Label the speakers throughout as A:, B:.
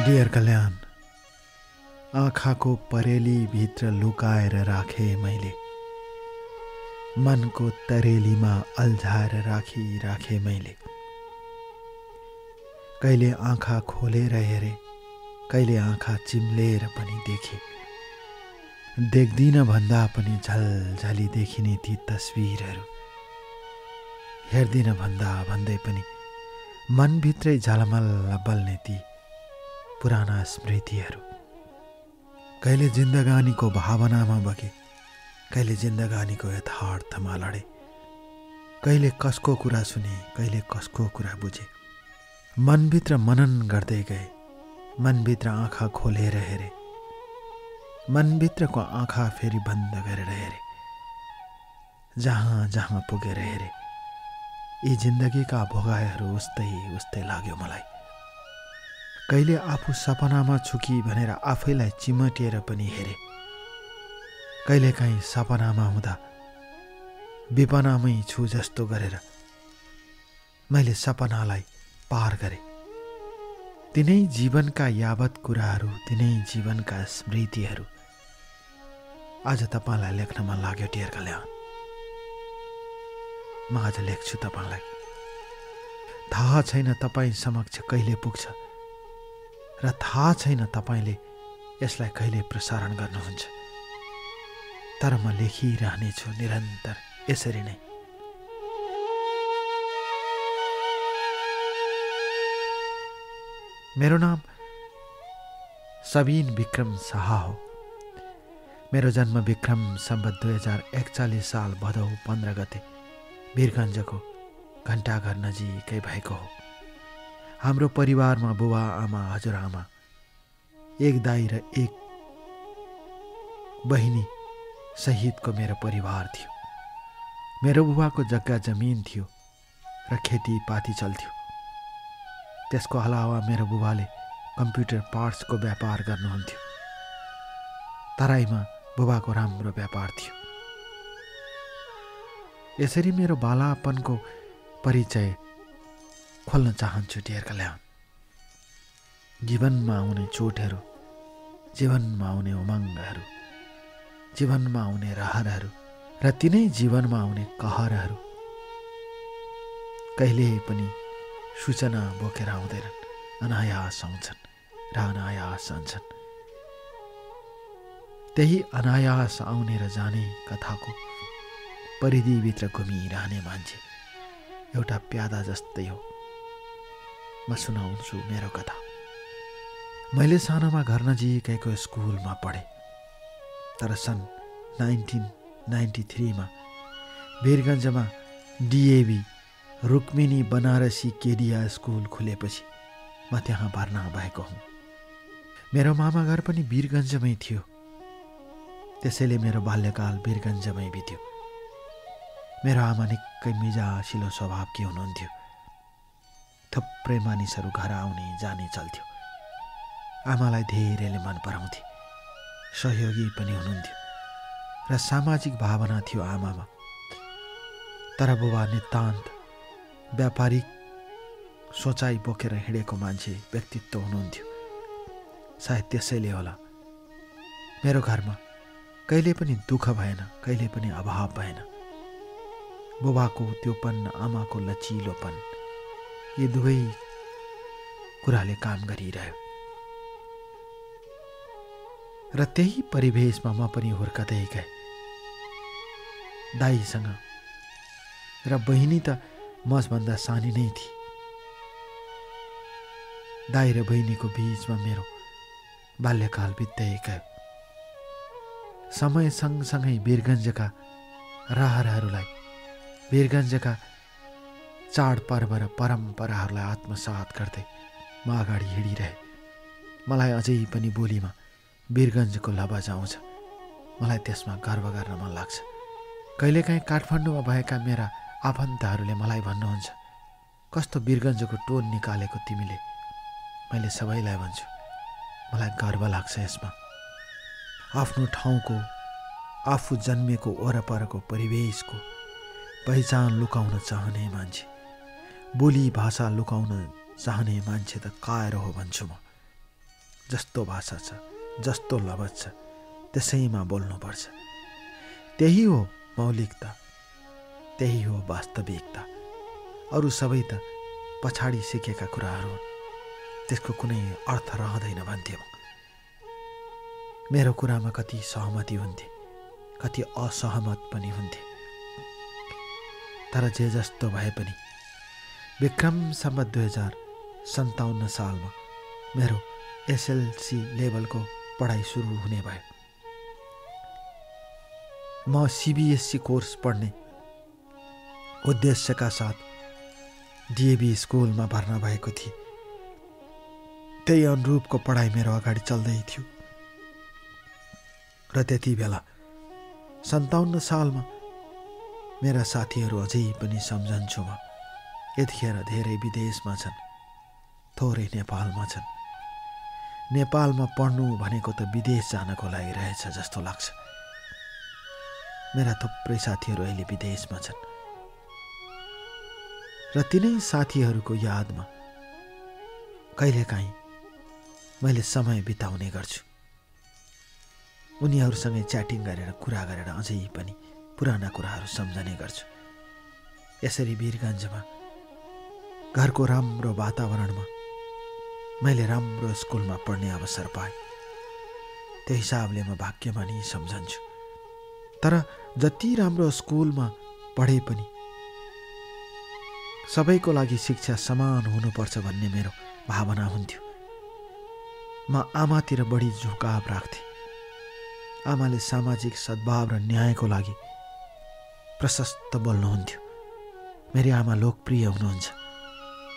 A: Dear कल्याण, आँखाको परेली भित्र लुकाएर राखे मैले, मनको तरेलीमा अल्झाएर राखे मैले। कहिले आँखा खोलेर हेरे, कहिले आँखा चिम्लेर पनि देखे। देख्दिन भन्दा पनि झलझली देखिने ती तस्बिरहरू, हेर्दिन भन्दा भन्दै पनि मनभित्रै झलमल्ल बल्ने ती पुराना स्मृतिहरू। कहिले जिन्दगानीको भावनामा बगे, कहिले जिन्दगानीको यथार्थमा लडे। कहिले कसको कुरा सुने, कहिले कसको कुरा बुझे। मनभित्र मनन गर्दै गए, मनभित्र आँखा खोलेर हेरे, मनभित्रको आँखा फेरि बन्द गरेर हेरे। जहाँ जहाँ पुगेर हेरे, यी जिन्दगीका भोगाइहरू उस्तै उस्तै लाग्यो मलाई। कहिले आफू सपनामा छु कि भनेर आफैलाई चिमटिएर पनि हेरे। कहिलेकाहीँ सपनामा हुँदा विपनामै छु जस्तो गरेर मैले सपनालाई पार गरे। तिनै जीवनका यावत कुराहरू, तिनै जीवनका स्मृतिहरू आज तपाईँलाई लेख्न मन लाग्यो डियर कल्याण। म आज लेख्छु तपाईँलाई। थाहा छैन तपाईँ समक्ष कहिले पुग्छ र थाहा छैन तपाईँले यसलाई कहिले प्रसारण गर्नुहुन्छ, तर म लेखिरहनेछु निरन्तर यसरी नै। मेरो नाम सबिन विक्रम शाह हो। मेरो जन्म विक्रम सम्वत 2041 साल भदौ 15 गते वीरगञ्जको घण्टाघर नजिकै भएको हो। हाम्रो परिवारमा बुबा आमा हजुरआमा, एक दाइ र एक बहिनी सहितको मेरो परिवार थियो। मेरो बुबाको जग्गा जमिन थियो र खेतीपाती चल्थ्यो। त्यसको अलावा मेरो बुबाले कम्प्युटर पार्ट्सको व्यापार गर्नुहुन्थ्यो। तराईमा बुबाको राम्रो व्यापार थियो। यसरी मेरो बालापनको परिचय खोल्न चाहन्छु डियर कल्याण। जीवनमा आउने चोटहरू, जीवनमा आउने उमङ्गहरू, जीवनमा आउने रहरहरू र तिनै जीवनमा आउने कहरहरू कहिले पनि सूचना बोकेर आउँदैनन्, अनायास आउँछन् र अनायास जान्छन्। त्यही अनायास आउने र जाने कथाको परिधिभित्र घुमिरहने मान्छे एउटा प्यादा जस्तै हो। म सुनाउँछु मेरो कथा। मैले सानोमा घर नजिकैको स्कुलमा पढेँ, तर सन् 1993 मा वीरगञ्जमा डिएभी रुक्मिनी बनारसी केडिया स्कुल खुलेपछि म त्यहाँ भर्ना भएको हुँ। मेरो मामा घर पनि वीरगञ्जमै थियो, त्यसैले मेरो बाल्यकाल वीरगञ्जमै बित्यो। मेरो आमा निकै मिजासिलो स्वभावकी हुनुहुन्थ्यो। थुप्रै मानिसहरू घर आउने जाने चल्थ्यो। आमालाई धेरैले मन पराउँथे, सहयोगी पनि हुनुहुन्थ्यो र सामाजिक भावना थियो आमामा। तर बुबा नितान्त व्यापारिक सोचाइ बोकेर हिँडेको मान्छे व्यक्तित्व हुनुहुन्थ्यो। सायद त्यसैले होला मेरो घरमा कहिले पनि दुःख भएन, कहिले पनि अभाव भएन। बुबाको त्योपन, आमाको लचिलोपन, यी दुवै कुराले काम गरिरह्यो। र त्यही परिवेशमा म पनि हुर्कदै गएँ। दाइसँग र बहिनी त मभन्दा सानी नै थिए। दाइ र बहिनीको बीचमा मेरो बाल्यकाल बित्दै गयो। समय सँगसँगै वीरगञ्जका रहरहरूलाई, वीरगञ्जका चाडपर्व र परम्पराहरूलाई आत्मसात गर्दै म अगाडि हिँडिरहेँ। मलाई अझै पनि बोलीमा वीरगञ्जको लवज आउँछ। मलाई त्यसमा गर्व गर्न मन लाग्छ। कहिलेकाहीँ काठमाडौँमा भएका मेरा आफन्तहरूले मलाई भन्नुहुन्छ, कस्तो वीरगञ्जको टोन निकालेको तिमीले। मैले सबैलाई भन्छु, मलाई गर्व लाग्छ यसमा। आफ्नो ठाउँको, आफू जन्मेको वरपरको परिवेशको पहिचान लुकाउन चाहने मान्छे, बोली भाषा लुकाउन चाहने मान्छे त कायर हो भन्छु म। जस्तो भाषा छ, जस्तो लवज छ, त्यसैमा बोल्नुपर्छ। त्यही हो मौलिकता, त्यही हो वास्तविकता। अरू सबै त पछाडि सिकेका कुराहरू हुन्, त्यसको कुनै अर्थ रहँदैन भन्थे म। मेरो कुरामा कति सहमति हुन्थे, कति असहमत पनि हुन्थे। तर जे जस्तो भए पनि विक्रम सम्वत 2057 सालमा मेरो एसएलसी लेभलको पढाइ सुरु हुने भयो। म सीबीएसई कोर्स पढ्ने उद्देश्यका साथ डिएभी स्कुलमा भर्ना भएको थिएँ। त्यही अनुरूपको पढाइ मेरो अगाडि चल्दै थियो। र त्यति बेला 57 सालमा मेरा साथीहरू अझै पनि सम्झन्छु म। यतिखेर धेरै विदेशमा छन्, थोरै नेपालमा छन्। नेपालमा पढ्नु भनेको त विदेश जानको लागि रहेछ जस्तो लाग्छ। मेरा थुप्रै साथीहरू अहिले विदेशमा छन् र तिनै साथीहरूको यादमा कहिलेकाहीँ मैले समय बिताउने गर्छु। उनीहरूसँगै च्याटिङ गरेर कुरा गरेर अझै पनि पुराना कुराहरू सम्झने गर्छु। यसरी वीरगञ्जमा घरको राम्रो वातावरणमा मैले राम्रो स्कुलमा पढ्ने अवसर पाएँ। त्यो हिसाबले म भाग्यमानी सम्झन्छु। तर जति राम्रो स्कुलमा पढे पनि सबैको लागि शिक्षा समान हुनुपर्छ भन्ने मेरो भावना हुन्थ्यो। म आमातिर बढी झुकाव राख्थेँ। आमाले सामाजिक सद्भाव र न्यायको लागि प्रशस्त बोल्नुहुन्थ्यो। मेरी आमा लोकप्रिय हुनुहुन्छ।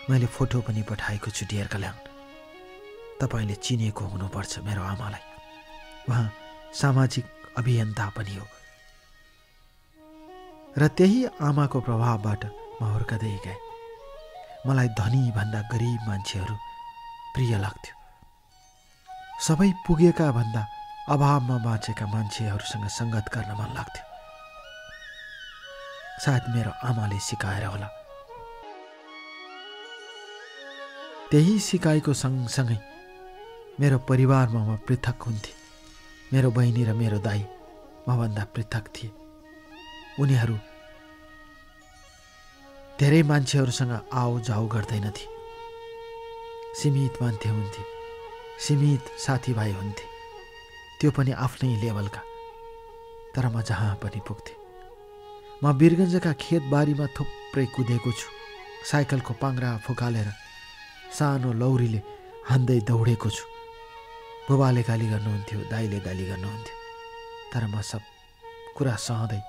A: मैले फोटो पनि पठाएको छु डियर कल्याण। तपाईँले चिनेको हुनुपर्छ मेरो आमालाई। उहाँ सामाजिक अभियन्ता पनि हो। र त्यही आमाको प्रभावबाट म हुर्कदै गएँ। मलाई धनी भन्दा गरिब मान्छेहरू प्रिय लाग्थ्यो। सबै पुगेका भन्दा अभावमा बाँचेका मान्छेहरूसँग सङ्गत गर्न मन लाग्थ्यो। सायद मेरो आमाले सिकाएर होला। त्यही सिकाइको सँगसँगै मेरो परिवारमा म पृथक हुन्थेँ। मेरो बहिनी र मेरो दाइ मभन्दा पृथक थिए। उनीहरू धेरै मान्छेहरूसँग आउजाउ गर्दैनथे। सीमित मान्छे हुन्थे, सीमित साथीभाइ हुन्थे, त्यो पनि आफ्नै लेभलका। तर म जहाँ पनि पुग्थेँ। म वीरगञ्जका खेतबारीमा थुप्रै कुदेको छु। साइकलको पाङ्ग्रा फुकालेर सानो लौरीले हान्दै दौडेको छु। बुबाले गाली गर्नुहुन्थ्यो, दाइले गाली गर्नुहुन्थ्यो। तर म सब कुरा सहँदै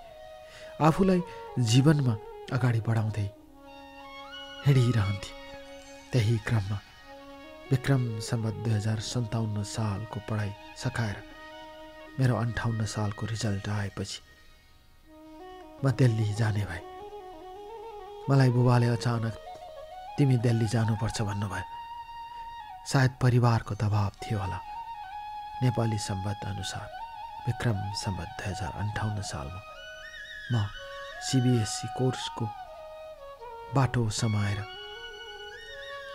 A: आफूलाई जीवनमा अगाडि बढाउँदै हिँडिरहन्थेँ। त्यही क्रममा विक्रम सम्वत 2057 सालको पढाइ सकाएर मेरो 58 सालको रिजल्ट आएपछि म दिल्ली जाने भए। मलाई बुबाले अचानक तिमी दिल्ली जानुपर्छ भन्नुभयो। सायद परिवारको दबाब थियो होला। नेपाली सम्वत अनुसार विक्रम सम्वत 2058 सालमा म सीबीएसई कोर्सको बाटो समाएर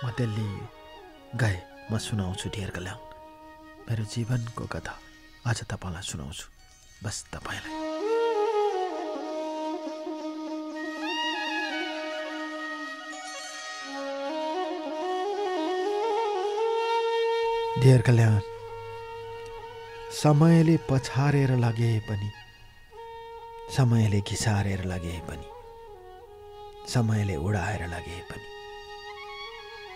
A: म दिल्ली गए। म सुनाउँछु डियर कल्याण। मेरो जीवनको कथा आज तपाईँलाई सुनाउँछु। बस तपाईँलाई। डियर कल्याण, समयले पछारेर लगे पनि, समयले घिसारेर लगे पनि, समयले उडाएर लगे पनि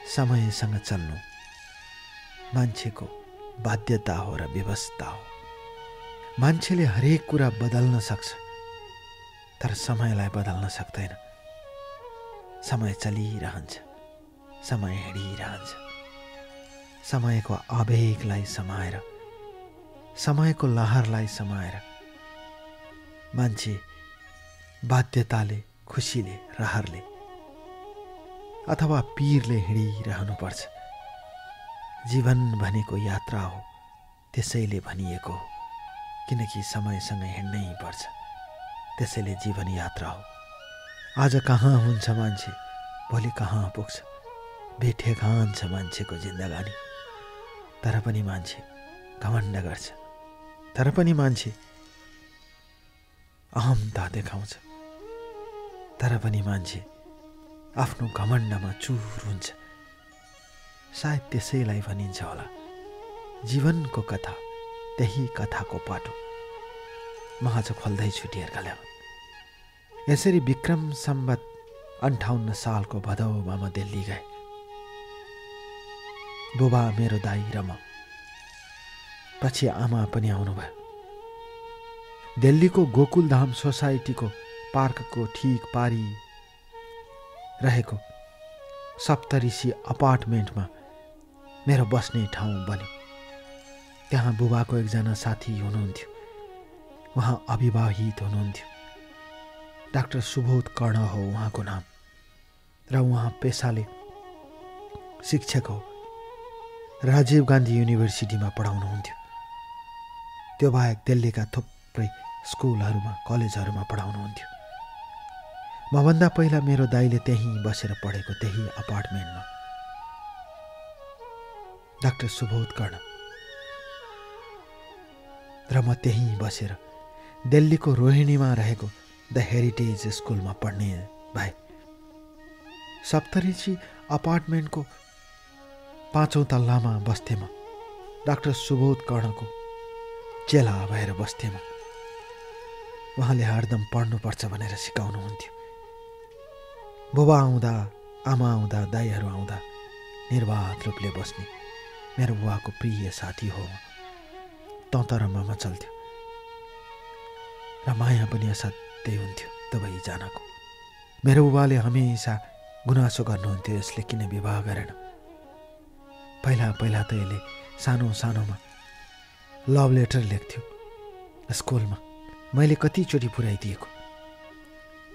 A: समयसँग चल्नु मान्छेको बाध्यता हो र व्यवस्था हो। मान्छेले हरेक कुरा बदल्न सक्छ, तर समयलाई बदल्न सक्दैन। समय चलिरहन्छ, समय हिँडिरहन्छ। समयको आवेगलाई समाएर, समयको लहरलाई समाएर मान्छे बाध्यताले, खुसीले, रहरले अथवा पीरले हिँडिरहनुपर्छ। जीवन भनेको यात्रा हो, त्यसैले भनिएको हो। किनकि समयसँग हिँड्नै पर्छ, त्यसैले जीवन यात्रा हो। आज कहाँ हुन्छ मान्छे, भोलि कहाँ पुग्छ। बेठेकान छ मान्छेको जिन्दगानी। तर पनि मान्छे घमण्ड गर्छ, तर पनि मान्छे अहमता देखाउँछ, तर पनि मान्छे आफ्नो घमण्डमा चुर हुन्छ। सायद त्यसैलाई भनिन्छ होला जीवनको कथा, त्यही कथाको पाटो। म आज खोल्दैछु डियर कल्याण। यसरी विक्रम सम्वत 58 सालको भदौमा म दिल्ली गएँ। बुबा, मेरो दाइ र म, पछि आमा पनि आउनुभयो। दिल्लीको गोकुलधाम सोसाइटीको पार्कको ठिक पारी रहेको सप्तऋषि अपार्टमेन्टमा मेरो बस्ने ठाउँ बन्यो। त्यहाँ बुबाको एकजना साथी हुनुहुन्थ्यो। उहाँ अविवाहित हुनुहुन्थ्यो। डाक्टर सुबोध कर्ण हो उहाँको नाम, र उहाँ पेसाले शिक्षक हो। राजीव गान्धी युनिभर्सिटीमा पढाउनुहुन्थ्यो। त्यो बाहेक दिल्लीका थुप्रै स्कुलहरूमा, कलेजहरूमा पढाउनुहुन्थ्यो। मभन्दा पहिला मेरो दाइले त्यहीँ बसेर पढेको, त्यही अपार्टमेन्टमा। डाक्टर सुबोध कर्ण र म त्यहीँ बसेर दिल्लीको रोहिणीमा रहेको द हेरिटेज स्कुलमा पढ्ने भए। सप्तऋषि अपार्टमेन्टको 5औं तल्लामा बस्थे म। डाक्टर सुबोध कर्णको चेला भएर बस्थे म। उहाँले हरदम पढ्नुपर्छ भनेर सिकाउनुहुन्थ्यो। बुबा आउँदा, आमा आउँदा, दाइहरू आउँदा निर्वाध रूपले बस्ने मेरो बुवाको प्रिय साथी हो। तन्तरमा चल्थ्यो र माया पनि असाध्यै हुन्थ्यो दुवैजनाको। मेरो बुबाले हमेसा गुनासो गर्नुहुन्थ्यो, यसले किन विवाह गरेन। पहिला पहिला त यसले सानो सानोमा लभ लेटर लेख्थ्यो स्कुलमा। मैले कतिचोटि पुर्याइदिएको।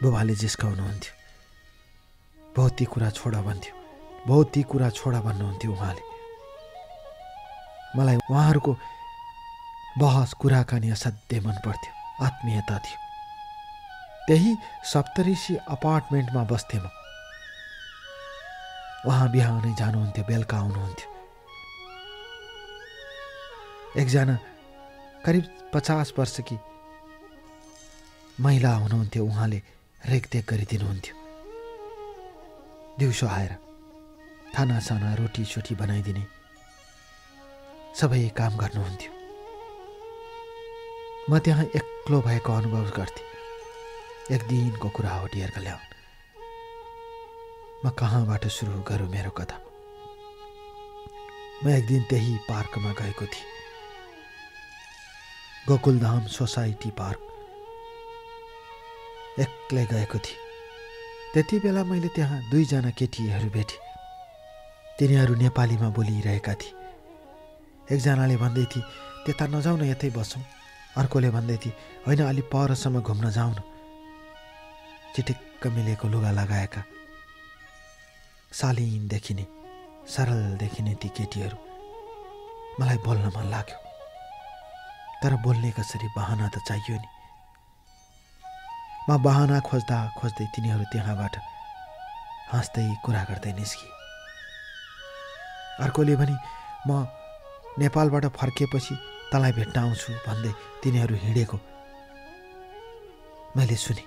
A: बुबाले जिस्काउनुहुन्थ्यो। बहुत ती कुरा छोड भन्थ्यो, बहुत ती कुरा छोड भन्नुहुन्थ्यो उहाँले। मलाई उहाँहरूको बहस कुराकानी असाध्यै मन पर्थ्यो, आत्मीयता थियो। त्यही सप्तऋषि अपार्टमेन्टमा बस्थे म। उहाँ बिहानै जानुहुन्थ्यो, बेलुका आउनुहुन्थ्यो। एकजना करिब 50 वर्षकी महिला हुनुहुन्थ्यो। उहाँले रेखदेख गरिदिनुहुन्थ्यो। दिउँसो आएर खानासाना, रोटीसोटी बनाइदिने सबै काम गर्नुहुन्थ्यो। म त्यहाँ एक्लो भएको अनुभव गर्थेँ। एक दिनको कुरा हो डियर कल्याण। म कहाँबाट सुरु गरौँ मेरो कथा। म एक दिन त्यही पार्कमा गएको थिएँ, गोकुलधाम सोसाइटी पार्क। एक्लै गएको थिएँ। त्यति बेला मैले त्यहाँ 2 जना केटीहरू भेटेँ। तिनीहरू नेपालीमा बोलिरहेका थिए। एकजनाले भन्दै थिए, त्यता नजाउँ न, यतै बसौँ। अर्कोले भन्दै थिए, होइन, अलि परसम्म घुम्न जाउँ न। चिटिक्क मिलेको लुगा लगाएका, शालीन देखिने, सरल देखिने ती केटीहरू। मलाई बोल्न मन लाग्यो, तर बोल्ने कसरी, बहाना त चाहियो नि। म बहाना खोज्दा खोज्दै तिनीहरू त्यहाँबाट हाँस्दै कुरा गर्दै निस्किए। अर्कोले भने, म नेपालबाट फर्किएपछि तँलाई भेट्न आउँछु भन्दै तिनीहरू हिँडेको मैले सुने।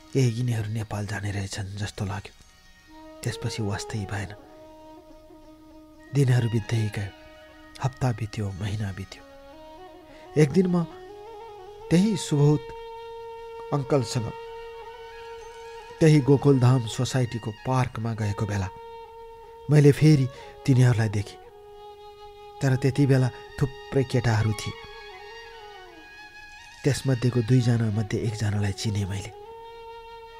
A: यिनीहरू नेपाल जाने रहेछन् जस्तो लाग्यो। त्यसपछि वास्तै भएन। दिनहरू बित्दै गयो, हप्ता बित्यो, महिना बित्यो। एक दिन म त्यही सुबोध अङ्कलसँग त्यही गोकुलधाम सोसाइटीको पार्कमा गएको बेला मैले फेरि तिनीहरूलाई देखेँ। तर त्यति बेला थुप्रै केटाहरू थिए। त्यसमध्येको 2 जना मध्ये एकजनालाई चिने मैले,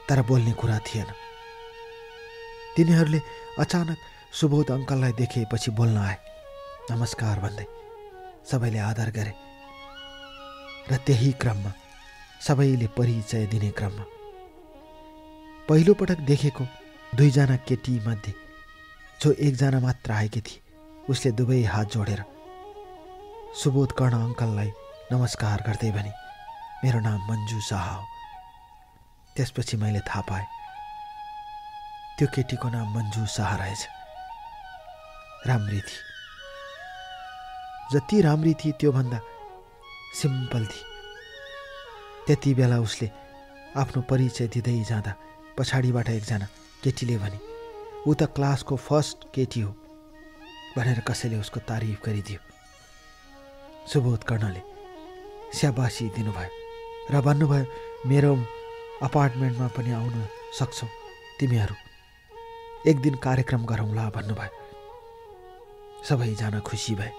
A: तर बोल्ने कुरा थिएन। तिनीहरूले अचानक सुबोध अङ्कललाई देखेपछि बोल्न आए, नमस्कार भन्दै सबैले आदर गरे। र त्यही क्रममा सबैले परिचय दिने क्रममा पहिलोपटक देखेको 2 जना केटी मध्ये जो एकजना मात्र आएकी थिए, उसले दुवै हात जोडेर सुबोध कर्ण अङ्कललाई नमस्कार गर्दै भने, मेरो नाम मन्जु शाह हो। त्यसपछि मैले थाहा पाएँ त्यो केटीको नाम मन्जु शाह रहेछ। राम्री थिए, जति राम्री थिए त्योभन्दा सिम्पल थिए। त्यति बेला उसले आफ्नो परिचय दिँदै जाँदा पछाडिबाट एकजना केटीले भने, ऊ त क्लासको फर्स्ट केटी हो भनेर कसैले उसको तारिफ गरिदियो। सुबोध कर्णले स्याबासी दिनुभयो र भन्नुभयो, मेरो अपार्टमेन्टमा पनि आउन सक्छौ तिमीहरू, एक दिन कार्यक्रम गरौँला भन्नुभयो। सबैजना खुसी भए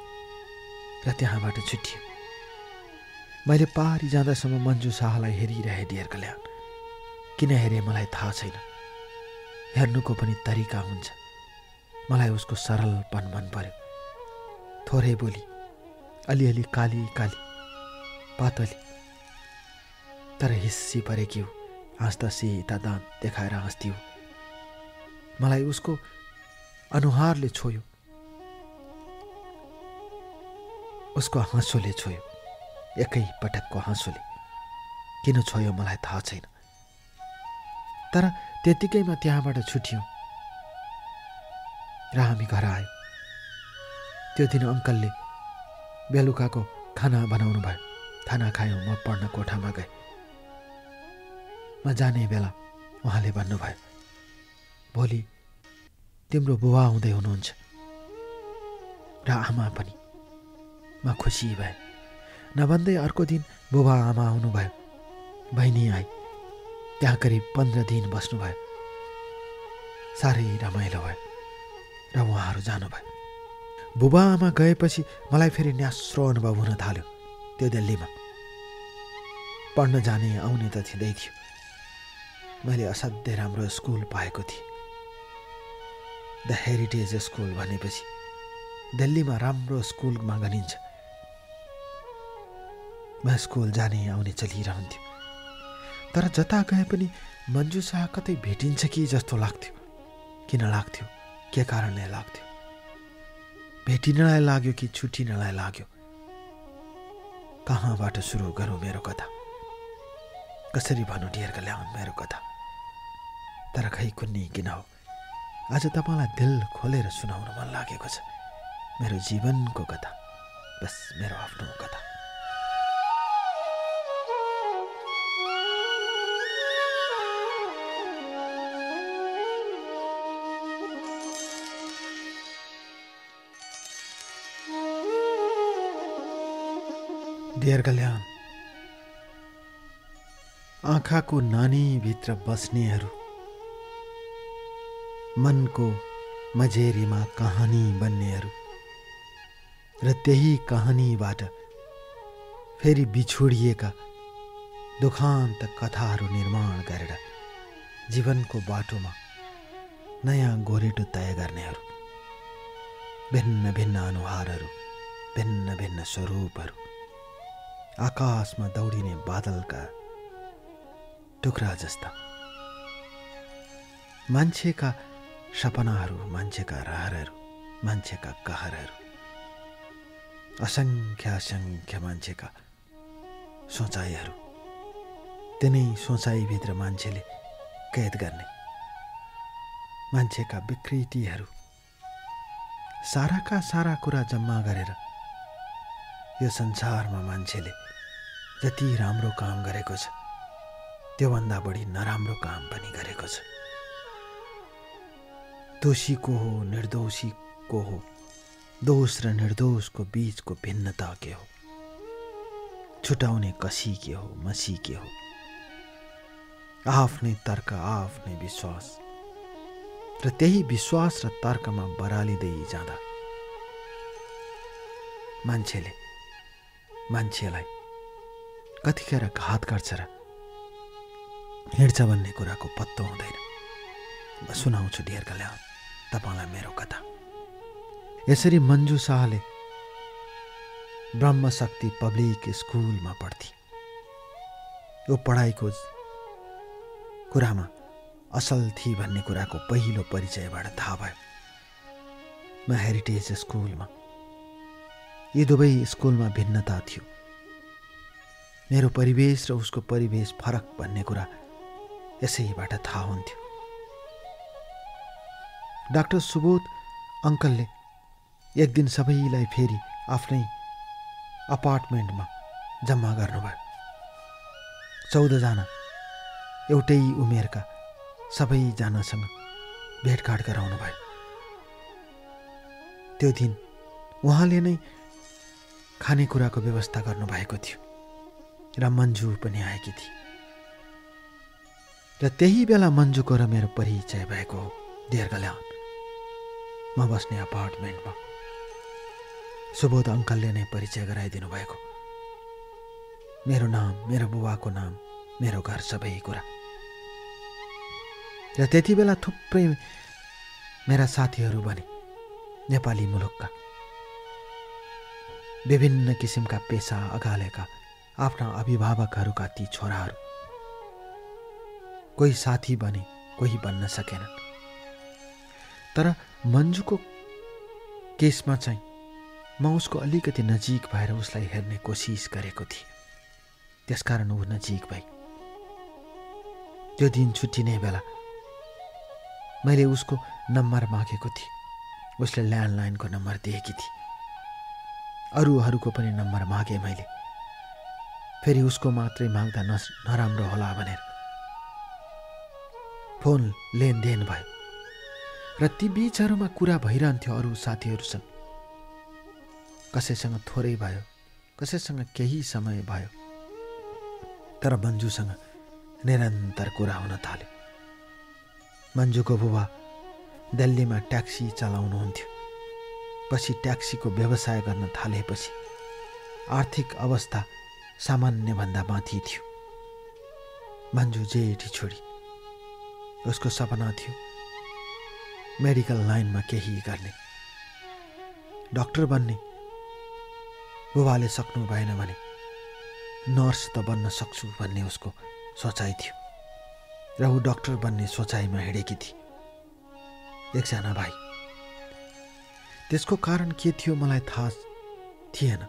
A: र त्यहाँबाट छुट्टियो। मैले पारी जाँदासम्म मन्जु शाहलाई हेरिरहेँ डियर कल्याण। किन हेरेँ मलाई थाहा छैन, हेर्नुको पनि तरिका हुन्छ। मलाई उसको सरलपन मन पर्यो। थोरै बोली, अलिअलि काली काली, पातली, तर हिस्सी परेकी हो। हाँस्दा सेता दाँत देखाएर हाँस्ती हो। मलाई उसको अनुहारले छोयो, उसको हाँसोले छोयो। एकै पटकको हाँसोले किन छोयो मलाई थाहा छैन, तर त्यतिकैमा त्यहाँबाट छुट्यौँ र हामी घर आयौँ। त्यो दिन अङ्कलले बेलुकाको खाना बनाउनु भयो। खाना खायौँ, म पढ्न कोठामा गएँ। म जाने बेला उहाँले भन्नुभयो, भोलि तिम्रो बुबा आउँदै हुनुहुन्छ र आमा पनि। म खुसी भएँ। नभन्दै अर्को दिन बुबा आमा आउनुभयो। बहिनी आई, त्यहाँ करिब 15 दिन बस्नुभयो। साह्रै रमाइलो भयो र उहाँहरू जानुभयो। बुबा आमा गएपछि मलाई फेरि न्यास्रो अनुभव हुन थाल्यो। त्यो दिल्लीमा पढ्न जाने आउने त थिँदै थियो। मैले असाध्यै राम्रो स्कुल पाएको थिएँ। द हेरिटेज स्कुल भनेपछि दिल्लीमा राम्रो स्कुलमा गनिन्छ। म स्कुल जाने आउने चलिरहन्थ्यो, तर जता गए पनि मन्जु शाह कतै भेटिन्छ कि जस्तो लाग्थ्यो। किन लाग्थ्यो, के कारणले लाग्थ्यो? भेटिनलाई लाग्यो कि छुट्टिनलाई लाग्यो? कहाँबाट सुरु गरौँ मेरो कथा? कसरी भनौँ डियर कल्याण मेरो कथा? तर खै कुन्नी किन हो, आज तपाईँलाई दिल खोलेर सुनाउन मन लागेको छ। मेरो जीवनको कथा, बस मेरो आफ्नो कथा। डियर कल्याण, आँखाको नानीभित्र बस्नेहरू, मनको मजेरीमा कहानी बन्नेहरू र त्यही कहानीबाट फेरि बिछोडिएका दुखान्त कथाहरू निर्माण गरेर जीवनको बाटोमा नयाँ गोरेटो तय गर्नेहरू, भिन्न भिन्न अनुहारहरू, भिन्न भिन्न स्वरूपहरू, आकाशमा दौडिने बादलका टुक्रा जस्ता, मान्छेका सपनाहरू, मान्छेका रहरहरू, मान्छेका कहरहरू, असङ्ख्य असङ्ख्य मान्छेका सोचाइहरू, तिनै सोचाइभित्र मान्छेले कैद गर्ने मान्छेका विकृतिहरू, साराका सारा कुरा जम्मा गरेर यो संसारमा मान्छेले जति राम्रो काम गरेको छ त्योभन्दा बढी नराम्रो काम पनि गरेको छ। दोषी को हो, निर्दोषी को हो, दोष र निर्दोषको बीचको भिन्नता के हो, छुटाउने कसी के हो, मसी के हो, आफ्नै तर्क, आफ्नै विश्वास र त्यही विश्वास र तर्कमा बरालिँदै जाँदा मान्छेले मान्छेलाई कतिखेर घात गर्छ र हिँड्छ भन्ने कुराको पत्तो हुँदैन। म सुनाउँछु डियर कल्याण तपाईँलाई मेरो कथा। यसरी मन्जु शाहले ब्रह्मशक्ति पब्लिक स्कुलमा पढ्थे। यो पढाइको कुरामा असल थिए भन्ने कुराको पहिलो परिचयबाट थाहा भयो। म हेरिटेज स्कुलमा, यी दुवै स्कुलमा भिन्नता थियो। मेरो परिवेश र उसको परिवेश फरक भन्ने कुरा यसैबाट थाहा हुन्थ्यो। डाक्टर सुबोध अङ्कलले एक दिन सबैलाई फेरि आफ्नै अपार्टमेन्टमा जम्मा गर्नुभयो। 14 जना एउटै उमेरका सबैजनासँग भेटघाट गराउनु भयो। त्यो दिन उहाँले नै खानेकुराको व्यवस्था गर्नुभएको थियो र मन्जु पनि आएकी थिए। र त्यही बेला मन्जुको र मेरो परिचय भएको हो डेरगल्यान। म बस्ने अपार्टमेन्टमा सुबोध अङ्कलले नै परिचय गराइदिनु भएको। मेरो नाम, मेरो बुबाको नाम, मेरो घर, सबै कुरा। र त्यति बेला थुप्रै मेरा साथीहरू बने, नेपाली मुलुकका विभिन्न किसिमका पेसा अगालेका आफ्ना अभिभावकहरूका ती छोराहरू। कोही साथी बने, कोही बन्न सकेनन्। तर मन्जुको केसमा चाहिँ म उसको अलिकति नजिक भएर उसलाई हेर्ने कोसिस गरेको थिएँ, त्यसकारण ऊ नजिक भई। त्यो दिन छुट्टिने बेला मैले उसको नम्बर मागेको थिएँ। उसले ल्यान्डलाइनको नम्बर दिएकी थिए। अरूहरूको पनि नम्बर मागे मैले, फेरि उसको मात्रै माग्दा नराम्रो होला भनेर फोन लेनदेन भयो। र ती बीचहरूमा कुरा भइरहन्थ्यो अरू साथीहरूसँग। कसैसँग थोरै भयो, कसैसँग केही समय भयो, तर मन्जुसँग निरन्तर कुरा हुन थाल्यो। मन्जुको बुबा दिल्लीमा ट्याक्सी चलाउनुहुन्थ्यो। पछि ट्याक्सीको व्यवसाय गर्न थालेपछि आर्थिक अवस्था सामान्यभन्दा माथि थियो। मन्जु जेठी छोरी, उसको सपना थियो मेडिकल लाइनमा केही गर्ने, डाक्टर बन्ने। बुबाले सक्नु भएन भने नर्स त बन्न सक्छु भन्ने उसको सोचाइ थियो र ऊ डाक्टर बन्ने सोचाइमा हिँडेकी थिए। एकजना भाइ। त्यसको कारण के थियो मलाई थाहा थिएन,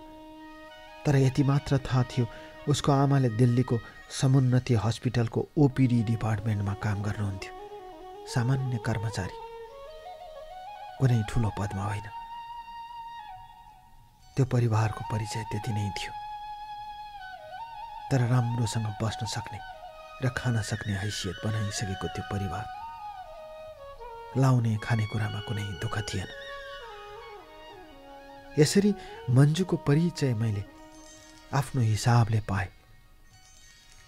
A: तर यति मात्र थाहा थियो उसको आमाले दिल्लीको समुन्नति हस्पिटलको ओपिडी डिपार्टमेन्टमा काम गर्नुहुन्थ्यो। सामान्य कर्मचारी, कुनै ठुलो पदमा होइन। त्यो परिवारको परिचय त्यति नै थियो, तर राम्रोसँग बस्न सक्ने र खान सक्ने हैसियत बनाइसकेको त्यो परिवार। लाउने खानेकुरामा कुनै दुःख थिएन। यसरी मन्जुको परिचय मैले आफ्नो हिसाबले पाएँ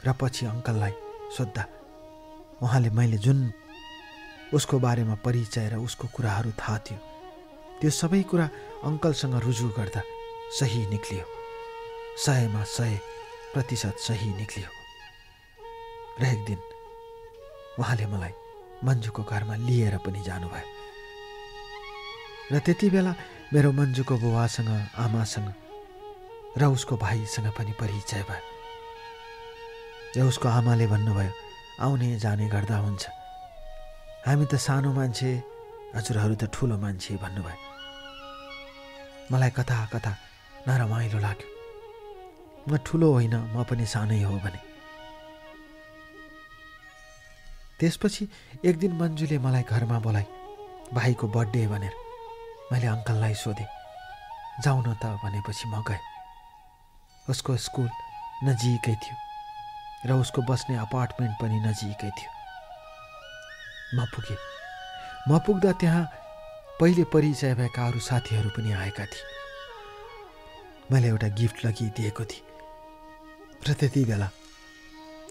A: र पछि अङ्कललाई सोद्धा उहाँले मैले जुन उसको बारेमा परिचय र उसको कुराहरू थाहा थियो त्यो सबै कुरा अङ्कलसँग रुजु गर्दा सही निक्लियो। 100मा 100% सही निक्लियो। र एक दिन उहाँले मलाई मन्जुको घरमा लिएर पनि जानुभयो। र त्यति बेला मेरो मन्जुको बुबासँग, आमासँग र उसको भाइसँग पनि परिचय भयो। र उसको आमाले भन्नुभयो, आउने जाने गर्दा हुन्छ, हामी त सानो मान्छे, हजुरहरू त ठुलो मान्छे भन्नुभयो। मलाई कता कता नरमाइलो लाग्यो। म ठुलो होइन, म पनि सानै हो भने। त्यसपछि एक दिन मन्जुले मलाई घरमा बोलाइ, भाइको बर्थडे भनेर। मैले अङ्कललाई सोधेँ, जाउँ न त भनेपछि म गएँ। उसको स्कुल नजिकै थियो र उसको बस्ने अपार्टमेन्ट पनि नजिकै थियो। म पुगेँ। म पुग्दा त्यहाँ पहिले परिचय भएका अरू साथीहरू पनि आएका थिए। मैले एउटा गिफ्ट लगिदिएको थिएँ र त्यति बेला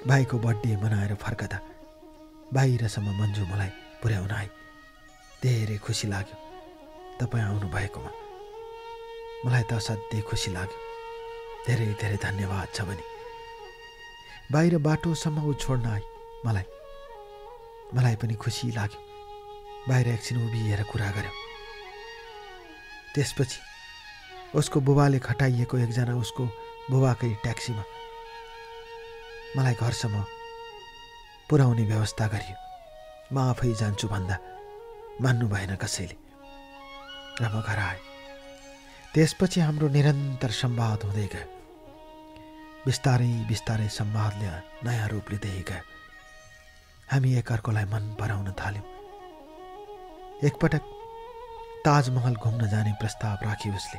A: भाइको बर्थडे मनाएर फर्कदा बाहिरसम्म मन्जु मलाई पुर्याउन आए। धेरै खुसी लाग्यो तपाईँ आउनु भएकोमा। मलाई त असाध्यै खुसी लाग्यो। धेरै धेरै धन्यवाद छ भने। बाहिर बाटोसम्म ऊ छोड्न आए मलाई पनि खुसी लाग्यो। बाहिर एकछिन उभिएर कुरा गर्यो। त्यसपछि उसको बुबाले खटाइएको एकजना उसको बुबाकै ट्याक्सीमा मलाई घरसम्म पुर्याउने व्यवस्था गरियो। म आफै जान्छु भन्दा मान्नु भएन कसैले र म घर आएँ। त्यसपछि हाम्रो निरन्तर संवाद हुँदै गयो। बिस्तारै बिस्तारै संवादले नयाँ रूप लिँदै गयो। हामी एकअर्कालाई मन पराउन थाल्यौँ। एकपटक ताजमहल घुम्न जाने प्रस्ताव राख्यो उसले।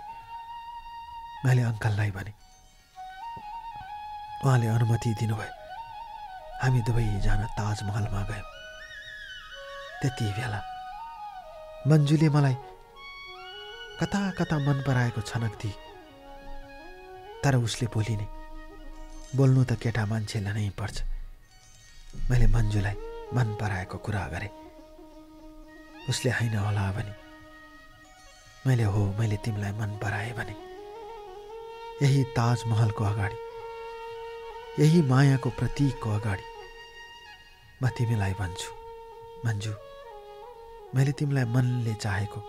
A: मैले अङ्कललाई भने। उहाँले अनुमति दिनुभयो। हामी दुवैजना ताजमहलमा गयौँ। त्यति बेला मन्जुले मलाई कता कता मन पराएको छनक दिए, तर उसले बोलिने। बोल्नु त केटा मान्छेलाई नै पर्छ। मैले मन्जुलाई मन पराएको कुरा गरेँ। उसले होइन होला भने। मैले हो, मैले तिमीलाई मन पराएँ भने। यही ताजमहलको अगाडि, यही मायाको प्रतीकको अगाडि म तिमीलाई भन्छु, मन्जु, मैले तिमीलाई मनले चाहेको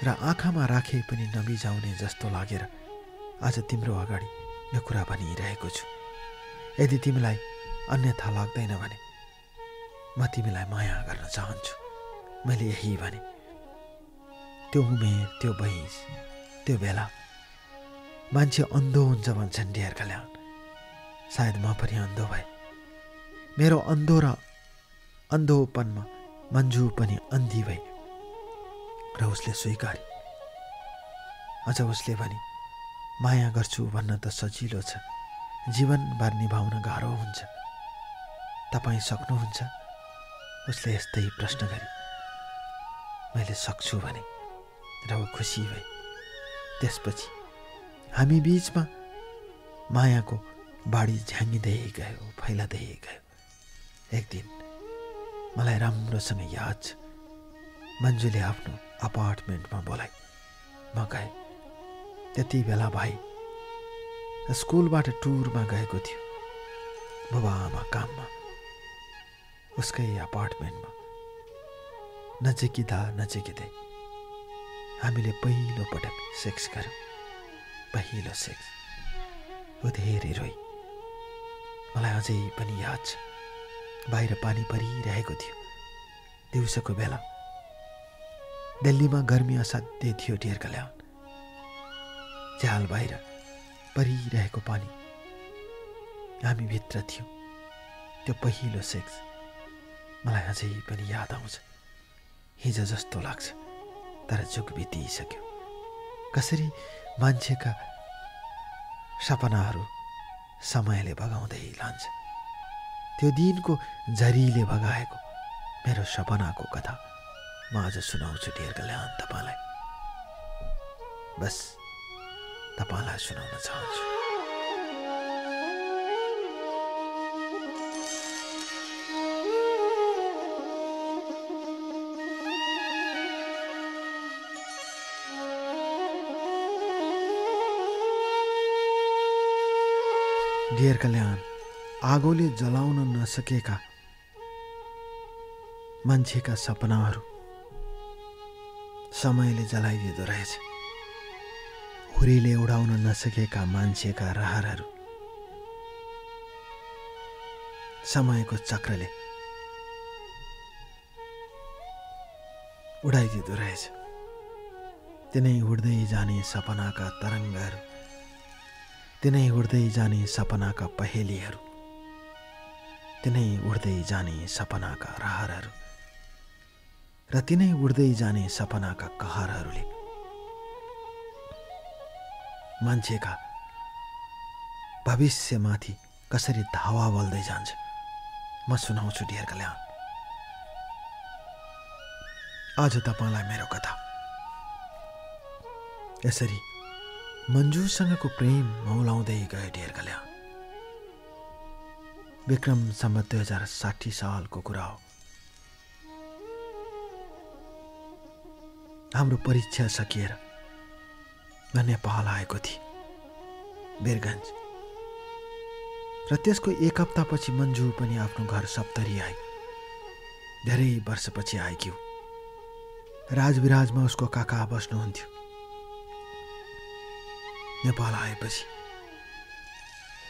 A: र आँखामा राखे पनि नबिजाउने जस्तो लागेर आज तिम्रो अगाडि यो कुरा भनिरहेको छु। यदि तिमीलाई अन्यथा लाग्दैन भने म तिमीलाई माया गर्न चाहन्छु। मैले यही भने। त्यो उमेर, त्यो बयस, त्यो बेला मान्छे अन्धो हुन्छ भन्छन् डियर कल्याण। सायद म पनि अन्धो भए। मेरो अन्धोपनमा मन्जु पनि अन्धी भए र उसले स्वीकारे। अझ उसले भने, माया गर्छु भन्न त सजिलो छ, जीवनभर निभाउन गाह्रो हुन्छ। तपाईँ सक्नुहुन्छ? उसले यस्तै प्रश्न गरे। मैले सक्छु भने र ऊ खुसी भए। त्यसपछि हामी बीचमा मायाको बाढी झ्याङ्गिँदै गयो, फैलाउँदै गयो। एक दिन मलाई राम्रोसँग याद छ, मन्जुले आफ्नो अपार्टमेन्टमा बोलाइ। म गएँ। त्यति बेला भाइ स्कुलबाट टुरमा गएको थियो, बुबाआमा काममा। उसकै अपार्टमेन्टमा नजिकिँदै हामीले पहिलो पटक सेक्स गर्यौँ। पहिलो सेक्स। ऊ धेरै रोइ। मलाई अझै पनि याद छ। बाहिर पानी परिरहेको थियो। दिउँसोको बेला। दिल्लीमा गर्मी असाध्यै थियो डियर कल्याण। झ्याल बाहिर परिरहेको पानी। हामी भित्र थियौँ। त्यो पहिलो सेक्स मलाई अझै पनि याद आउँछ। हिजो जस्तो लाग्छ, तर जुग बितिसक्यो। कसरी मान्छेका सपनाहरू समयले भगाउँदै लान्छ। त्यो दिनको झरीले भगाएको मेरो सपनाको कथा म आज सुनाउँछु डियर कल्याण तपाईँलाई। बस तपाईँलाई सुनाउन चाहन्छु। डियर कल्याण, आगोले जलाउन नसकेका मान्छेका सपनाहरू समयले जलाइदिँदो रहेछ। हुरीले उडाउन नसकेका मान्छेका रहरहरू समयको चक्रले उडाइदिँदो रहेछ। तिनै उड्दै जाने सपनाका तरङ्गहरू, तिनै उड्दै जाने सपनाका पहेलीहरू, तिनै उड्दै जाने सपनाका रहरहरू र तिनै उड्दै जाने सपनाका कहरहरूले मान्छेका भविष्यमाथि कसरी धावा बल्दै जान्छ म सुनाउँछु डियर कल्याण। आज तपाईँलाई मेरो कथा यसरी मन्जुसँगको प्रेम मौलाउँदै गयो डियर कल्याण। विक्रम सम्वत 2060 सालको कुरा हो। हाम्रो परीक्षा सकिएर म नेपाल आएको थिएँ, वीरगञ्ज। र त्यसको एक हप्तापछि मन्जु पनि आफ्नो घर सप्तरी आई। धेरै वर्षपछि आएकी हो। राजविराजमा उसको काका बस्नुहुन्थ्यो। नेपाल आएपछि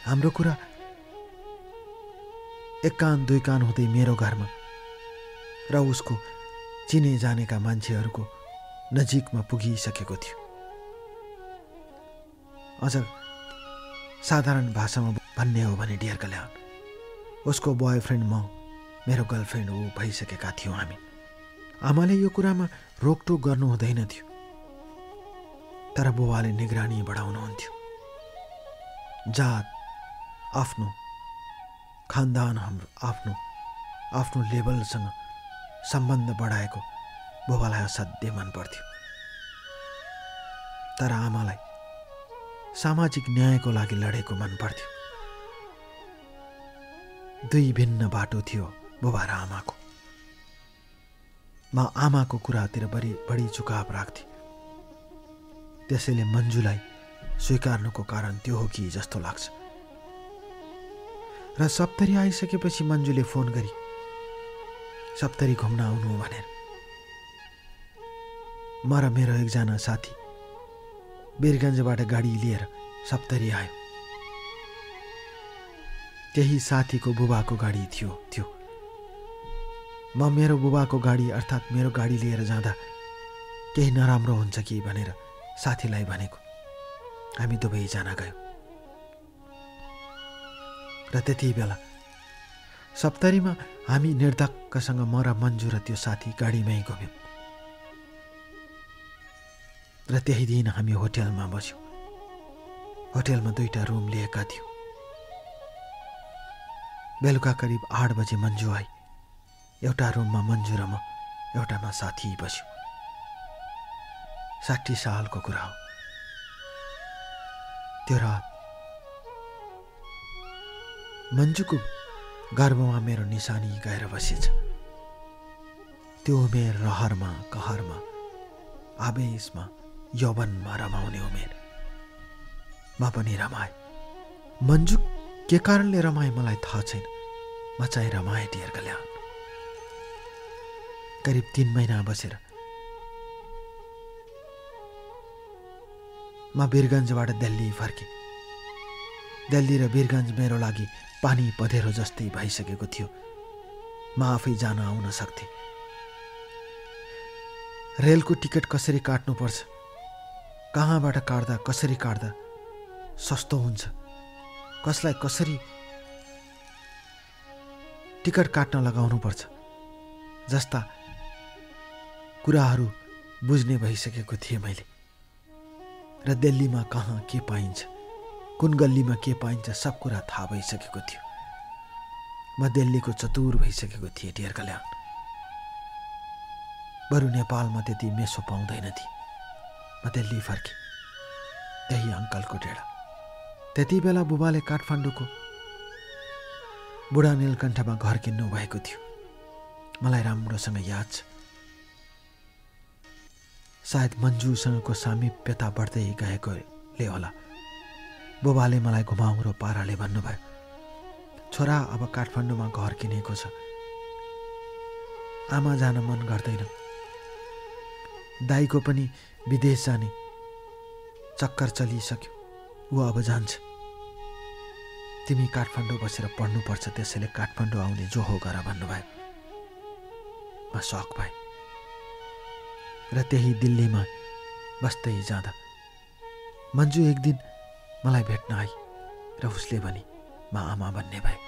A: हाम्रो कुरा एक कान दुई कान हुँदै मेरो घरमा र उसको चिने जानेका मान्छेहरूको नजिकमा पुगिसकेको थियो। अझ साधारण भाषामा भन्ने हो भने डियर कल्याण, उसको बोयफ्रेन्ड म, मेरो गर्लफ्रेन्ड ऊ भइसकेका थियौँ हामी। आमाले यो कुरामा रोकटोक गर्नु हुँदैन थियो। तर बुबाले निगरानी बढाउनुहुन्थ्यो। जात आफ्नो, खानदान हाम्रो आफ्नो लेभलसँग सम्बन्ध बढाएको बुबालाई असाध्यै मन पर्थ्यो। तर आमालाई सामाजिक न्यायको लागि लडेको मन पर्थ्यो। दुई भिन्न बाटो थियो बुबा र आमाको। म आमाको कुरातिर बढी झुकाव राख्थे। त्यसैले मन्जुलाई स्वीकार्नुको कारण त्यो हो कि जस्तो लाग्छ। र सप्तरी आइसकेपछि मन्जुले फोन गरी सप्तरी घुम्न आउनु भनेर म र मेरो एकजना साथी वीरगञ्जबाट गाडी लिएर सप्तरी आयो। त्यही साथीको बुबाको गाडी थियो त्यो। म मेरो बुबाको गाडी अर्थात् मेरो गाडी लिएर जाँदा केही नराम्रो हुन्छ कि भनेर साथीलाई भनेको। हामी दुवैजना गयौँ र त्यति बेला सप्तरीमा हामी निर्धक्कसँग म र मन्जु र त्यो साथी गाडीमै घुम्यौँ। र त्यही दिन हामी होटेलमा बस्यौँ। होटेलमा 2टा रुम लिएका थियौँ। बेलुका करिब 8 बजे मन्जु आई। एउटा रुममा मन्जु र म, एउटामा साथी बस्यौँ। 60 सालको कुरा हो। त्यो रात मन्जुको गर्भमा मेरो निशानी गएर बसेछ। त्यो उमेर रहरमा, कहरमा, आवेशमा, यौवनमा रमाउने उमेर। म पनि रमाएँ। मन्जु के कारणले रमाए मलाई थाहा छैन। म चाहिँ रमाएँ डियर कल्याण। करिब 3 महिना बसेर म वीरगञ्जबाट दिल्ली फर्केँ। दिल्ली र वीरगञ्ज मेरो लागि पानी पँधेरो जस्तै भइसकेको थियो। म आफै जान आउन सक्थेँ। रेलको टिकट कसरी काट्नुपर्छ, कहाँबाट काट्दा कसरी काट्दा सस्तो हुन्छ, कसलाई कसरी टिकट काट्न लगाउनुपर्छ जस्ता कुराहरू बुझ्ने भइसकेको थिएँ मैले। र दिल्लीमा कहाँ के पाइन्छ, कुन गल्लीमा के पाइन्छ सब कुरा थाहा भइसकेको थियो। म दिल्लीको चतुर भइसकेको थिएँ डियर कल्याण। बरु नेपालमा त्यति मेसो पाउँदैन थिए। म दिल्ली फर्केँ, त्यही अङ्कलको डेढा। त्यति बेला बुबाले काठमाडौँको बुढा नीलकण्ठमा घर किन्नु भएको थियो। मलाई राम्रोसँग याद छ। सायद मन्जुसँगको सामिप्यता बढ्दै गएकोले होला बुबाले मलाई घुमाउरो पाराले भन्नुभयो, छोरा अब काठमाडौँमा घर किनेको छ, आमा जान मन गर्दैन, दाइको पनि विदेश जाने चक्कर चलिसक्यो, ऊ अब जान्छ, तिमी काठमाडौँ बसेर पढ्नुपर्छ, त्यसैले काठमाडौँ आउने जो हो गर भन्नुभयो। म सक भएँ। र त्यही दिल्लीमा बस्दै जाँदा मन्जु एक दिन मलाई भेट्न आई र उसले भने म आमा भन्ने भए।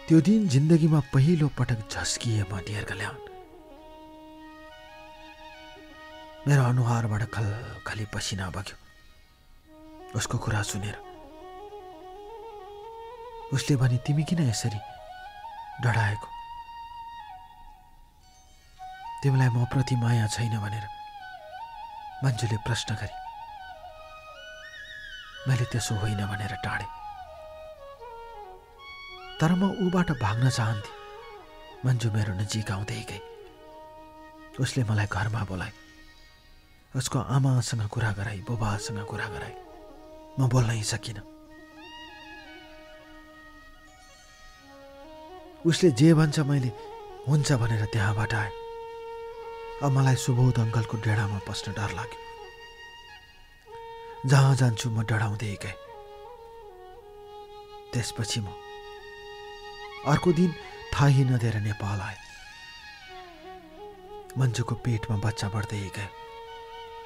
A: त्यो दिन जिन्दगीमा पहिलो पटक झस्किए म डियर कल्याण। मेरो अनुहारबाट खलखली पसिना बग्यो उसको कुरा सुनेर। उसले भने तिमी किन यसरी डढाएको, तिमीलाई म प्रति माया छैन भनेर मन्जुले प्रश्न गरी। मैले त्यसो होइन भनेर टाढे। तर म ऊबाट भाग्न चाहन्थे। मन्जु मेरो नजिक आउँदै गई। उसले मलाई घरमा बोलाए। उसको आमासँग कुरा गराई, बुबासँग कुरा गराई। म बोल्नै सकिनँ। उसले जे भन्छ मैले हुन्छ भनेर त्यहाँबाट आएँ। अब मलाई सुबोध अङ्कलको डेढामा पस्न डर लाग्यो। जहाँ जान्छु म डराउँदै गएँ। त्यसपछि म अर्को दिन थाहै नदिएर नेपाल आएँ। मन्जुको पेटमा बच्चा बढ्दै गयो।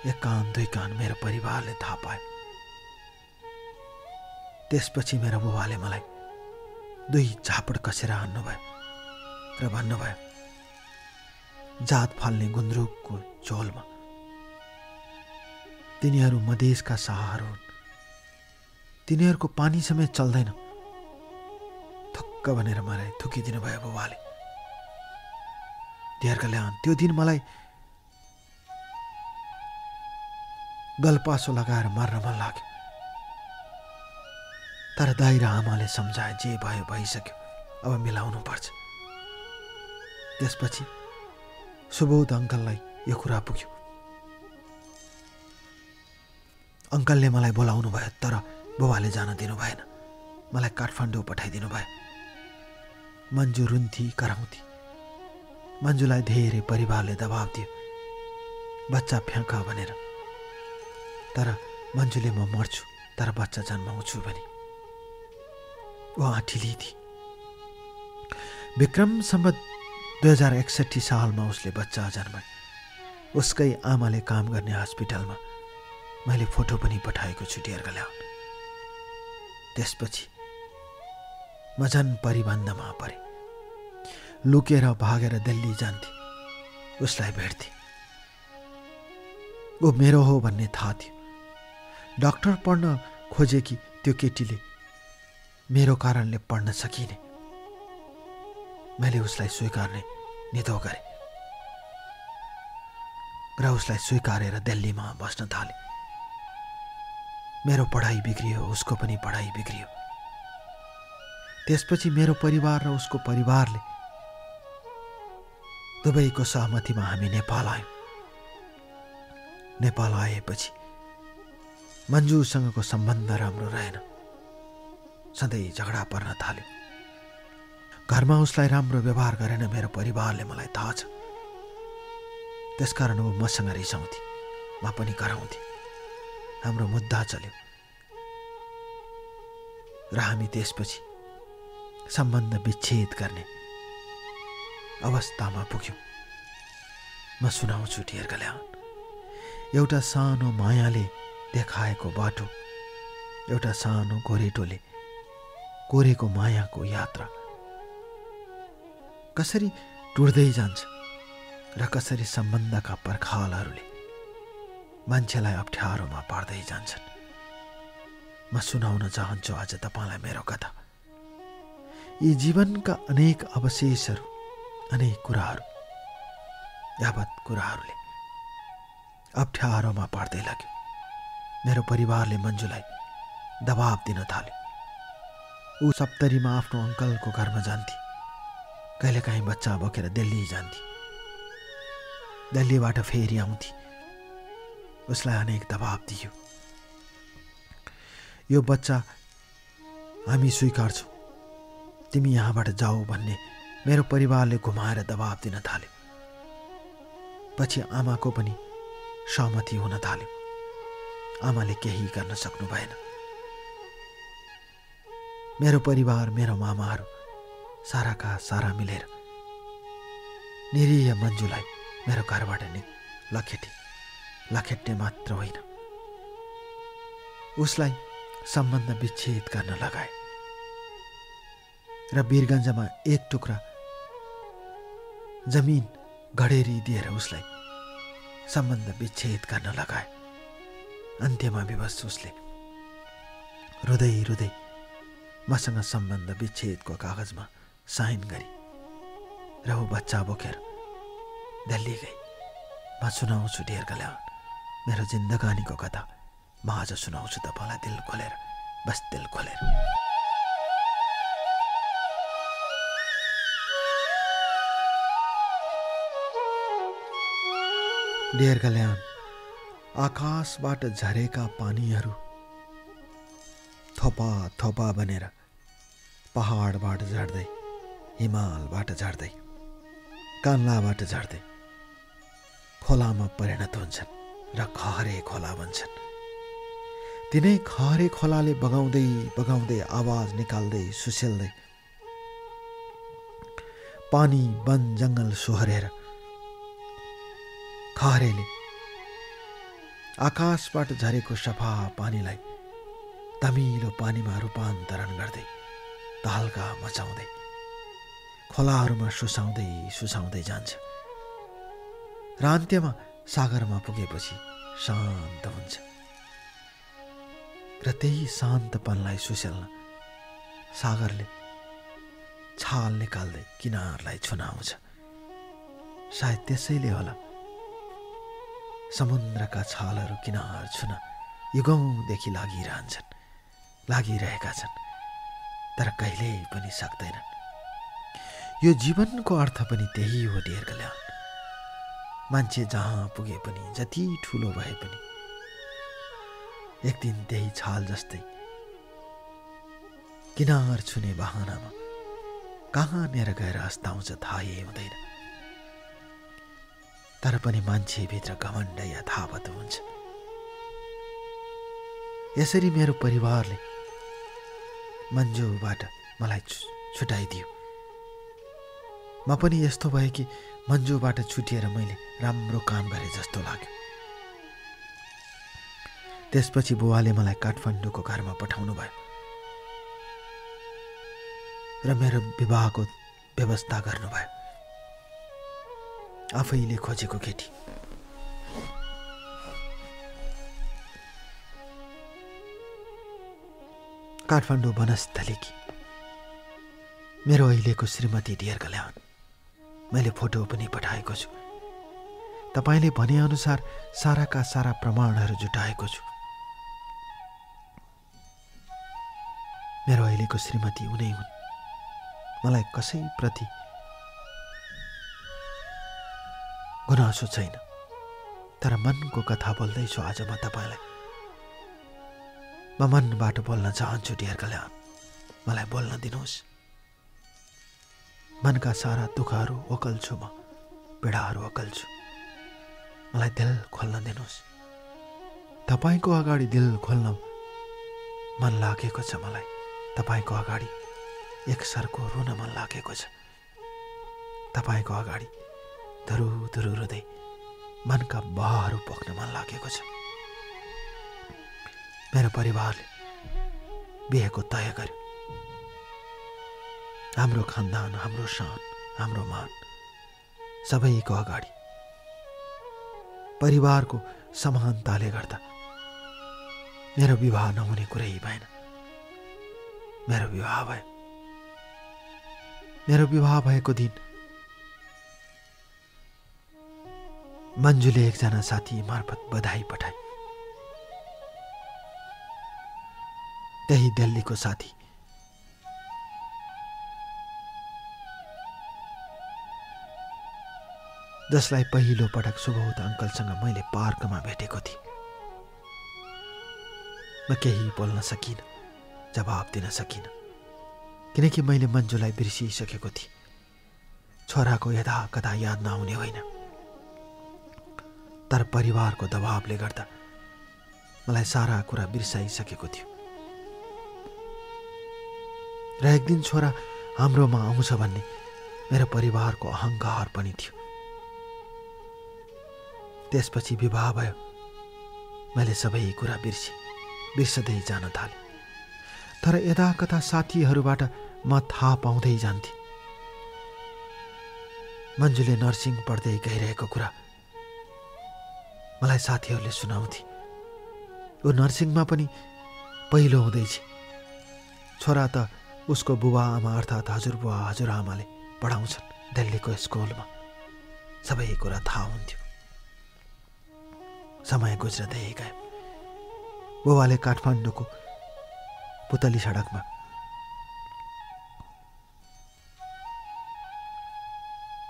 A: एक कान दुई कान मेरो परिवारले थाहा पायो। त्यसपछि मेरो बुबाले मलाई 2 झापड कसेर हान्नुभयो र भन्नुभयो, जात फाल्ने गुन्द्रुकको झोलमा तिनीहरू मधेसका शाहहरू हुन्। तिनीहरूको पानी समेत चल्दैन। थुक्क भनेर मलाई थुकिदिनु भयो बुबाले। डियर कल्याण, त्यो दिन मलाई गलपासो लगाएर मर्न मन लाग्यो। तर दाइ र आमाले सम्झाए जे भयो भइसक्यो, अब मिलाउनु पर्छ। त्यसपछि सुबोध अङ्कललाई यो कुरा पुग्यो। अङ्कलले मलाई बोलाउनु भयो, तर बुबाले जान दिनु भएन। मलाई काठमाडौँ पठाइदिनु भयो। मन्जु रुन्थी कराउँथी। मन्जुलाई धेरै परिवारले दबाब दियो, बच्चा फ्याँक भनेर। तर मन्जुले म मर्छु तर बच्चा जन्माउँछु भने ऊ आँटिली थिए। विक्रम सम्वत 2061 सालमा उसले बच्चा जन्माए। उसकै आमाले काम गर्ने हस्पिटलमा मैले फोटो पनि पठाएको छु डियर कल्याण। त्यसपछि म झन् परिबन्धमा परे। लुकेर भागेर दिल्ली जान्थे, उसलाई भेट्थे। ऊ मेरो हो भन्ने थाहा थियो। डाक्टर पढ्न खोजे कि त्यो केटीले मेरो कारणले पढ्न सकिने। मैले उसलाई स्वीकार्ने निधो गरेँ र उसलाई स्वीकारेर दिल्लीमा बस्न थालेँ। मेरो पढाइ बिग्रियो, उसको पनि पढाइ बिग्रियो। त्यसपछि मेरो परिवार र उसको परिवारले दुवैको सहमतिमा हामी नेपाल आयौँ। नेपाल आएपछि मन्जुसँगको सम्बन्ध राम्रो रहेन। सधैँ झगडा पर्न थाल्यो। घरमा उसलाई राम्रो व्यवहार गरेन मेरो परिवारले, मलाई थाहा छ। त्यसकारण ऊ मसँग रिसाउँथे, म पनि कराउँथे। हाम्रो मुद्दा चल्यो र हामी त्यसपछि सम्बन्ध विच्छेद गर्ने अवस्थामा पुग्यौँ। म सुनाउँछु डियर कल्याण। एउटा सानो मायाले देखाएको बाटो, एउटा सानो गोरेटोले कोरेको मायाको यात्रा कसरी टुट्दै जान्छ र कसरी सम्बन्धका पर्खालहरूले मान्छेलाई अप्ठ्यारोमा पार्दै जान्छन्। म सुनाउन चाहन्छु आज तपाईँलाई मेरो कथा। यी जीवनका अनेक अवशेषहरू, अनेक कुराहरू, यावत कुराहरूले अप्ठ्यारोमा पार्दै लाग्यो। मेरो परिवारले मन्जुलाई दबाब दिन थाल्यो। ऊ सप्तरीमा आफ्नो अङ्कलको घरमा जान्थे। कहिलेकाहीँ बच्चा बोकेर दिल्ली जान्थे। दिल्लीबाट फेरि आउँथे। उसलाई अनेक दबाब दियो। यो बच्चा हामी स्वीकार्छौँ, तिमी यहाँबाट जाऊ भन्ने मेरो परिवारले घुमाएर दबाब दिन थाल्यो। पछि आमाको पनि सहमति हुन थाल्यो। आमाले केही गर्न सक्नु भएन। मेरो परिवार, मेरो मामाहरू साराका सारा मिलेर निरीह मन्जुलाई मेरो घरबाट लखेट्ने मात्र होइन, उसलाई सम्बन्ध विच्छेद गर्न लगाए र वीरगञ्जमा एक टुक्रा जमिन घडेरी दिएर उसलाई सम्बन्ध विच्छेद गर्न लगाए। अन्त्यमा विवश उसले रुँदै रुँदै मसँग सम्बन्ध विच्छेदको कागजमा साइन गरी र ऊ बच्चा बोकेर दिल्ली गई। म सुनाउँछु डियर कल्याण मेरो जिन्दगानीको कथा। म आज सुनाउँछु तपाईँलाई दिल खोलेर, बस दिल खोलेर। डियर कल्याण, आकाशबाट झरेका पानीहरू थोपा थोपा बनेर पहाडबाट झर्दै, हिमालबाट झर्दै, कान्लाबाट झर्दै खोलामा परिणत हुन्छन् र खहरे खोला बन्छन्। तिनै खहरे खोलाले बगाउँदै बगाउँदै आवाज निकाल्दै सुसेल्दै पानी वन जङ्गल सोहोरेर खहरेले आकाशबाट झरेको सफा पानीलाई तमिलो पानीमा रूपान्तरण गर्दै तहल्का मचाउँदै खोलाहरूमा सुसाउँदै सुसाउँदै जान्छ र अन्त्यमा सागरमा पुगेपछि शान्त हुन्छ। र त्यही शान्तपनलाई सुसेल्न सागरले छाल निकाल्दै किनारलाई छुनाउँछ। सायद त्यसैले होला समुद्रका छालहरू किनार छुन युगौँदेखि लागिरहेका छन्, तर कहिल्यै पनि सक्दैनन्। यो जीवनको अर्थ पनि त्यही हो डियर कल्याण। मान्छे जहाँ पुगे पनि, जति ठुलो भए पनि एक दिन त्यही छाल जस्तै किनार छुने बहानामा कहाँनिर गएर अस्ताउँछ थाहै हुँदैन। तर पनि मान्छेभित्र घमण्ड यथावत हुन्छ। यसरी मेरो परिवारले मन्जुबाट मलाई छुटाइदियो। म पनि यस्तो भयो कि मन्जुबाट छुटिएर मैले राम्रो काम गरे जस्तो लाग्यो। त्यसपछि बुवाले मलाई काठमाडौँको घरमा पठाउनु भयो र मेरो विवाहको व्यवस्था गर्नुभयो। आफैले खोजेको केटी। काठमाडौँ वनस्थलीकी मेरो अहिलेको श्रीमती डियर कल्याण। मैले फोटो पनि पठाएको छु। तपाईँले भनेअनुसार साराका सारा प्रमाणहरू जुटाएको छु। मेरो अहिलेको श्रीमती उनै हुन्। मलाई कसैप्रति गुनासो छैन, तर मनको कथा बोल्दैछु आज म तपाईँलाई। म मनबाट बोल्न चाहन्छु डियर कल्याण। मलाई बोल्न दिनुहोस्। मनका सारा दुःखहरू ओकल्छु, म पीडाहरू ओकल्छु। मलाई दिल खोल्न दिनुहोस्। तपाईँको अगाडि दिल खोल्न मन लागेको छ। मलाई तपाईँको अगाडि एकसरको रुन मन लागेको छ। तपाईँको अगाडि धुरु धुरु रुँदै मनका बहहरू पोख्न मन लागेको छ। मेरो परिवारले बिहेको तय गर्यो। हाम्रो खानदान, हाम्रो शान, हाम्रो मान सबैको अगाडि परिवारको समानताले गर्दा मेरो विवाह नहुने कुरै भएन। मेरो विवाह भयो। मेरो विवाह भएको दिन मन्जुले एकजना साथी मार्फत बधाई पठाए। त्यही दिल्लीको साथी जसलाई पहिलो पटक सुबोध अङ्कलसँग मैले पार्कमा भेटेको थिएँ। म केही बोल्न सकिनँ, जवाब दिन सकिनँ, किनकि मैले मन्जुलाई बिर्सिसकेको थिएँ। छोराको यदा कदा याद नआउने होइन, तर परिवारको दबावले गर्दा मलाई सारा कुरा बिर्साइसकेको थियो। र एक दिन छोरा हाम्रोमा आउँछ भन्ने मेरो परिवारको अहङ्कार पनि थियो। त्यसपछि विवाह भयो। मैले सबै कुरा बिर्सदै जान थालेँ। तर यदा कता साथीहरूबाट म थाहा पाउँदै जान्थेँ। मन्जुले नर्सिङ पढ्दै गइरहेको कुरा मलाई साथीहरूले सुनाउँथे। ऊ नर्सिङमा पनि पहिलो हुँदैछ। छोरा त उसको बुबा आमा अर्थात् हजुरबुवा हजुरआमाले पढाउँछन् दिल्लीको स्कुलमा। सबै कुरा थाहा हुन्थ्यो। समय गुज्रदै गयो। बुबाले काठमाडौँको पुतली सडकमा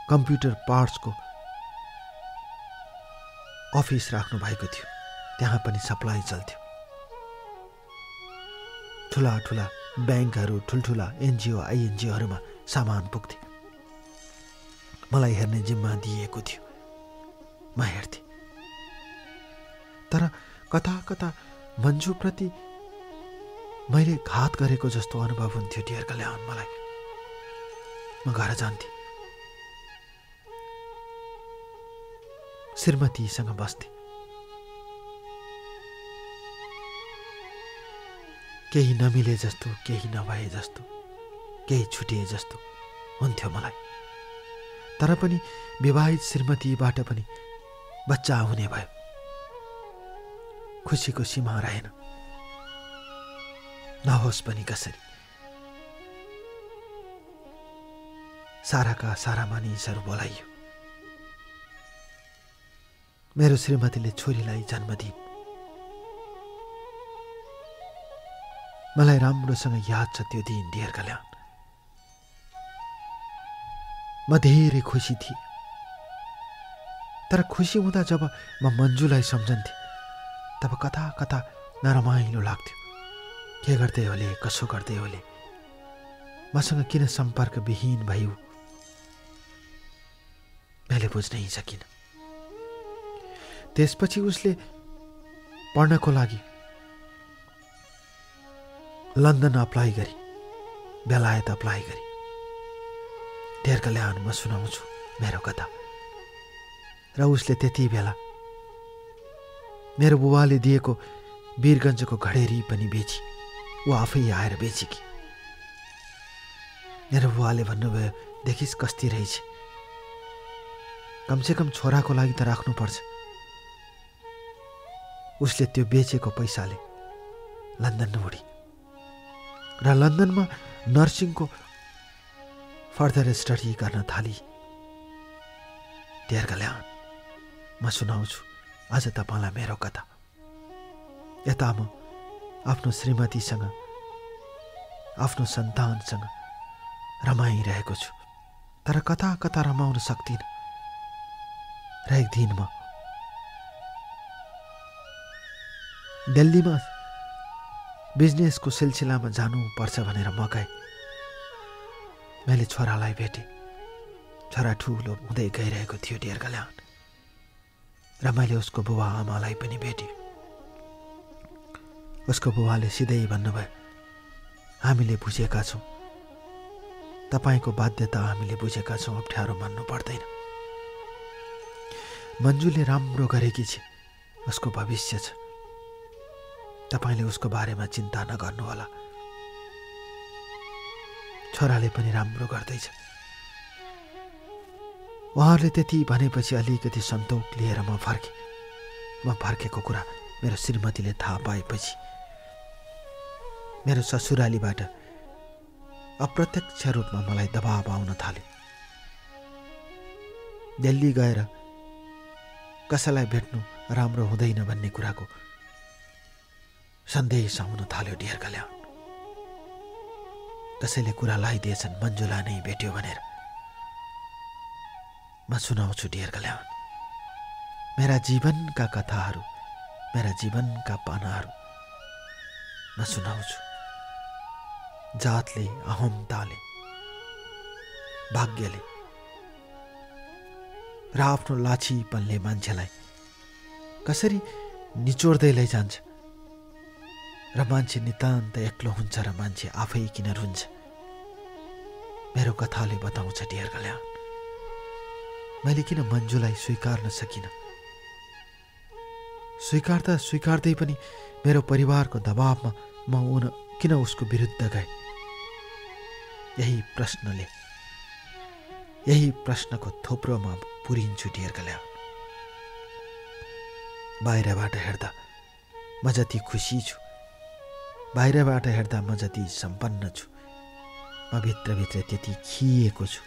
A: कम्प्युटर पार्ट्सको अफिस राख्नु भएको थियो। त्यहाँ पनि सप्लाई चल्थ्यो। ठुला ठुला ब्याङ्कहरू, ठुल्ठुला एनजिओ आइएनजिओहरूमा सामान पुग्थे। मलाई हेर्ने जिम्मा दिएको थियो। म हेर्थेँ। तर कता कता मन्जुप्रति मैले घात गरेको जस्तो अनुभव हुन्थ्यो डियर कल्याण मलाई। म घर जान्थेँ। श्रीमतीसँग बस्थेँ। केही नमिले जस्तो, केही नभए जस्तो, केही छुटिए जस्तो हुन्थ्यो मलाई। तर पनि विवाहित श्रीमतीबाट पनि बच्चा हुने भयो। खुसीको सीमा रहेन। नहोस् पनि कसरी। साराका सारा मानिसहरू बोलाइयो। मेरो श्रीमतीले छोरीलाई जन्म दिइन्। मलाई राम्रोसँग याद छ त्यो दिन डियर कल्याण। म धेरै खुसी थिएँ। तर खुसी हुँदा जब म मन्जुलाई सम्झन्थेँ तब कता कता नरमाइलो लाग्थ्यो। के गर्दै होले, कसो गर्दै होले, मसँग किन सम्पर्क विहीन भयो, मैले बुझ्नै सकिनँ। त्यसपछि उसले पढ्नको लागि लन्डन अप्लाई गरी, बेलायत अप्लाई गरी। डियर कल्याण, म सुनाउँछु मेरो कथा। र उसले त्यति बेला मेरो बुबाले दिएको वीरगन्जको घडेरी पनि बेची, ऊ आफै आएर बेचेकी। मेरो बुबाले भन्नुभयो, देखिस् कस्ती रहेछ, कमसेकम छोराको लागि त राख्नुपर्छ। उसले त्यो बेचेको पैसाले लन्डन उडी र लन्डनमा नर्सिङको फर्दर स्टडी गर्न थाली। डियर कल्याण, म सुनाउँछु आज तपाईँलाई मेरो कथा। यता म आफ्नो श्रीमतीसँग, आफ्नो सन्तानसँग रमाइरहेको छु, तर कता कता रमाउन सक्दिनँ। र एक दिन म दिल्लीमा बिजनेसको सिलसिलामा जानुपर्छ भनेर म गएँ। मैले छोरालाई भेटेँ। छोरा ठुलो हुँदै गइरहेको थियो डियर कल्याण। र मैले उसको बुबा आमालाई पनि भेटेँ। उसको बुबाले सिधै भन्नुभयो, हामीले बुझेका छौँ, तपाईँको बाध्यता हामीले बुझेका छौँ, अप्ठ्यारो मान्नु पर्दैन। मन्जुले राम्रो गरेकी छ, उसको भविष्य छ, तपाईँले उसको बारेमा चिन्ता नगर्नुहोला। छोराले पनि राम्रो गर्दैछ। उहाँहरूले त्यति भनेपछि अलिकति सन्तोक लिएर म फर्केँ। म फर्केको कुरा मेरो श्रीमतीले थाहा पाएपछि मेरो ससुरालीबाट अप्रत्यक्ष रूपमा मलाई दबाब आउन थाल्यो। दिल्ली गएर कसैलाई भेट्नु राम्रो हुँदैन भन्ने कुराको सन्देश आउन थाल्यो डियर कल्याण। कसैले कुरा लगाइदिएछन् मन्जुलाई नै भेट्यो भनेर। म सुनाउँछु डियर कल्याण मेरा जीवनका कथाहरू, मेरा जीवनका पानाहरू म सुनाउँछु। जातले, अहमताले, भाग्यले र आफ्नो लाछीपनले मान्छेलाई कसरी निचोड्दै लैजान्छ र मान्छे नितान्त एक्लो हुन्छ र मान्छे आफै किन रुन्छ, मेरो कथाले बताउँछ डियर कल्याण। मैले किन मन्जुलाई स्वीकार्न सकिनँ। स्वीकार्दै पनि मेरो परिवारको दबावमा म किन उसको विरुद्ध गएँ। यही प्रश्नको थोप्रोमा पुरिन्छु डियर कल्याण। बाहिरबाट हेर्दा म जति खुसी छु, बाहिरबाट हेर्दा म जति सम्पन्न छु, म भित्रभित्र त्यति खिएको छु,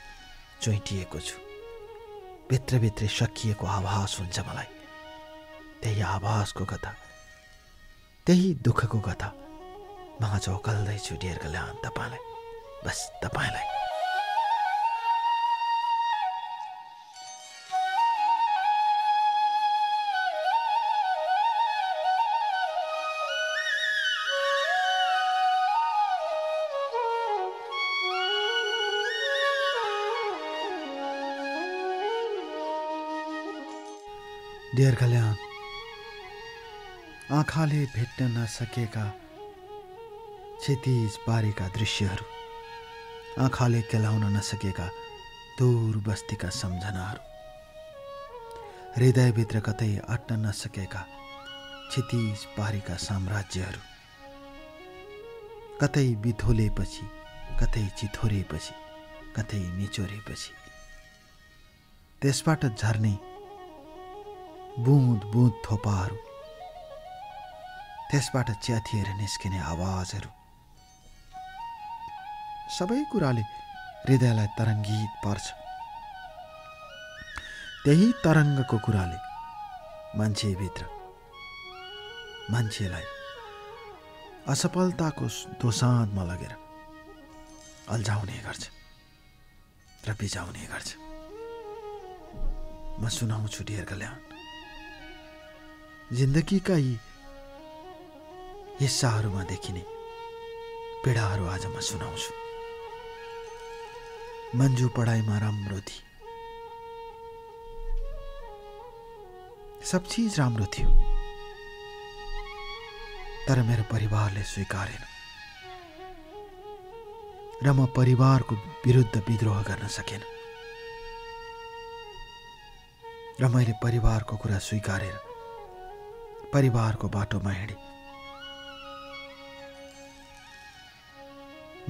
A: चोइटिएको छु। भित्रभित्रै सकिएको आभास हुन्छ मलाई। त्यही आभासको कथा, त्यही दुःखको कथा म आज ओकल्दैछु डियर कल्याण तपाईँलाई, बस तपाईँलाई। डियर कल्याण, आँखाले भेट्न नसकेका क्षितिज पारेका दृश्यहरू, आँखाले केलाउन नसकेका दूर बस्तीका सम्झनाहरू, हृदयभित्र कतै अट्न नसकेका क्षितिज पारेका साम्राज्यहरू, कतै बिथोलेपछि, कतै चिथोरेपछि, कतै निचोरेपछि त्यसबाट झर्ने बुँद बुँद थोपाहरू, त्यसबाट च्यातिएर निस्किने आवाजहरू, सबै कुराले हृदयलाई तरङ्गित पर्छ। त्यही तरङ्गको कुराले मान्छेलाई असफलताको दोसाँधमा लगेर अल्झाउने गर्छ र बिजाउने गर्छ। म सुनाउँछु डियर कल्याण, जिन्दगीका यी हिस्साहरूमा देखिने पीडाहरू आज म सुनाउँछु। मन्जु पढाइमा राम्रो थिए, सब चीज राम्रो थियो, तर मेरो परिवारले स्वीकारेन र म परिवारको विरुद्ध विद्रोह गर्न सकेन र मैले परिवारको कुरा स्वीकारेर परिवारको बाटोमा हिँडेँ।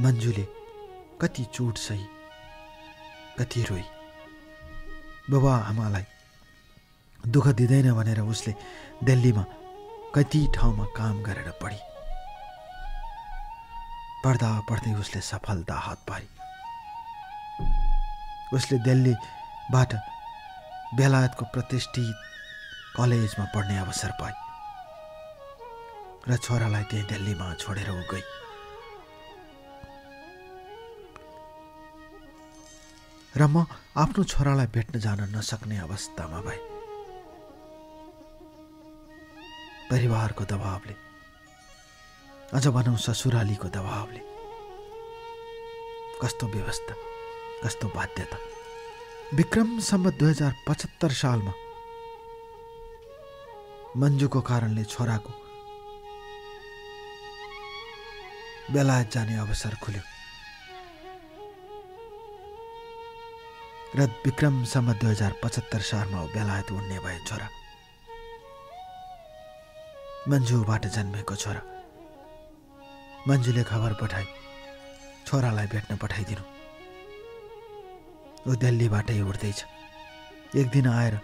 A: मन्जुले कति चोट सही, कति रोई। बुबा आमालाई दुःख दिँदैन भनेर उसले दिल्लीमा कति ठाउँमा काम गरेर पढी। पढ्दा पढ्दै उसले सफलता हात पारी। उसले दिल्लीबाट बेलायतको प्रतिष्ठित कलेजमा पढ्ने अवसर पाई र छोरालाई त्यही दिल्लीमा छोडेर ऊ गई। र म आफ्नो छोरालाई भेट्न जान नसक्ने अवस्थामा भए। परिवारको दबावले, अझ भनौँ ससुरालीको दबावले, कस्तो व्यवस्था, कस्तो बाध्यता। विक्रम सम्वत 2075 सालमा मन्जुको कारणले छोराको बेलायत जाने अवसर खुल्यो र विक्रम सम्वत 2075 सालमा बेलायत उड्ने भए छोरा। मन्जुबाट जन्मेको छोरा। मन्जुले खबर पठाई छोरालाई भेट्न पठाइदिनु। ऊ दिल्लीबाटै उड्दैछ। एक दिन आएर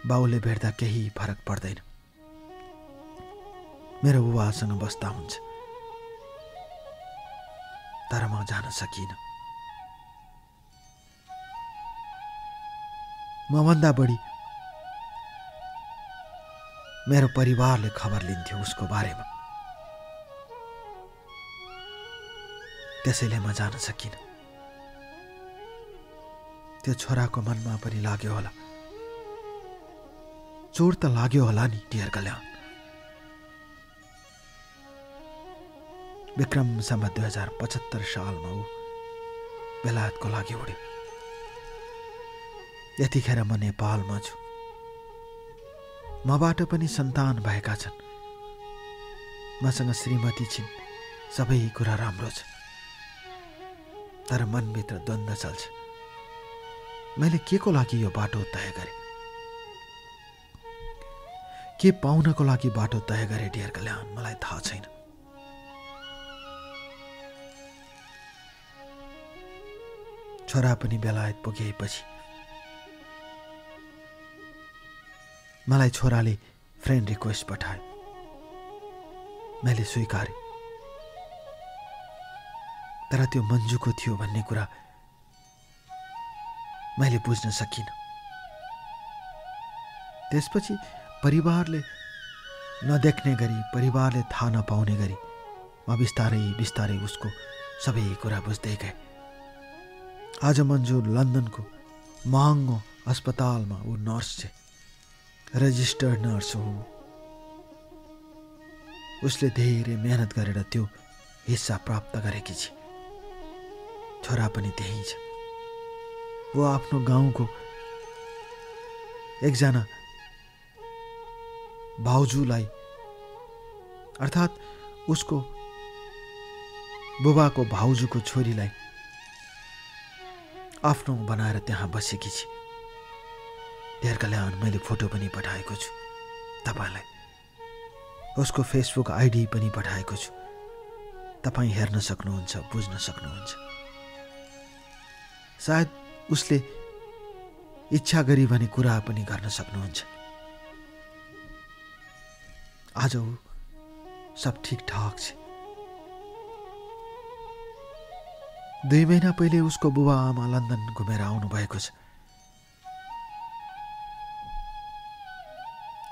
A: बाउले भेट्दा केही फरक पर्दैन। मेरो बुबासँग बस्दा हुन्छ, तर म जान सकिनँ। मभन्दा बढी मेरो परिवारले खबर लिन्थ्यो उसको बारेमा, त्यसैले म जान सकिनँ। त्यो छोराको मनमा पनि लाग्यो होला, चोट त लाग्यो होला नि डियर कल्याण। विक्रम सम्वत 2075 सालमा ऊ बेलायतको लागि उड्यो। यतिखेर म नेपालमा छु। मबाट पनि सन्तान भएका छन्। मसँग श्रीमती छिन्। सबै कुरा राम्रो छ, तर मनभित्र द्वन्द्व चल्छ। मैले के को लागि यो बाटो तय गरेँ, के पाउनको लागि बाटो तय गरेँ डियर कल्याण, मलाई थाहा छैन। छोरा पनि बेलायत पुगेपछि मलाई छोराले फ्रेन्ड रिक्वेस्ट पठायो। मैले स्वीकारेँ, तर त्यो मन्जुको थियो भन्ने कुरा मैले बुझ्न सकिनँ। त्यसपछि परिवारले नदेख्ने गरी, परिवारले थाहा नपाउने गरी म बिस्तारै बिस्तारै उसको सबै कुरा बुझ्दै गएँ। आज मन्जु लन्डनको महँगो अस्पतालमा ऊ नर्स छ, रजिस्टर्ड नर्स हो। उसले धेरै मेहनत गरेर त्यो हिस्सा प्राप्त गरेकी छ। छोरा पनि त्यही छ। वो आफ्नो गाउँको एकजना भाउजूलाई, अर्थात् उसको बुबाको भाउजूको छोरीलाई आफ्नो बनाएर त्यहाँ बसेकी छ। डियर कल्याण, मैले फोटो पनि पठाएको छु तपाईँलाई। उसको फेसबुक आइडी पनि पठाएको छु। तपाईँ हेर्न सक्नुहुन्छ, बुझ्न सक्नुहुन्छ। सायद उसले इच्छा गरी भने कुरा पनि गर्न सक्नुहुन्छ। आज ऊ सब ठिकठाक छ। 2 महिना पहिले उसको बुबा आमा लन्डन घुमेर आउनु भएको छ।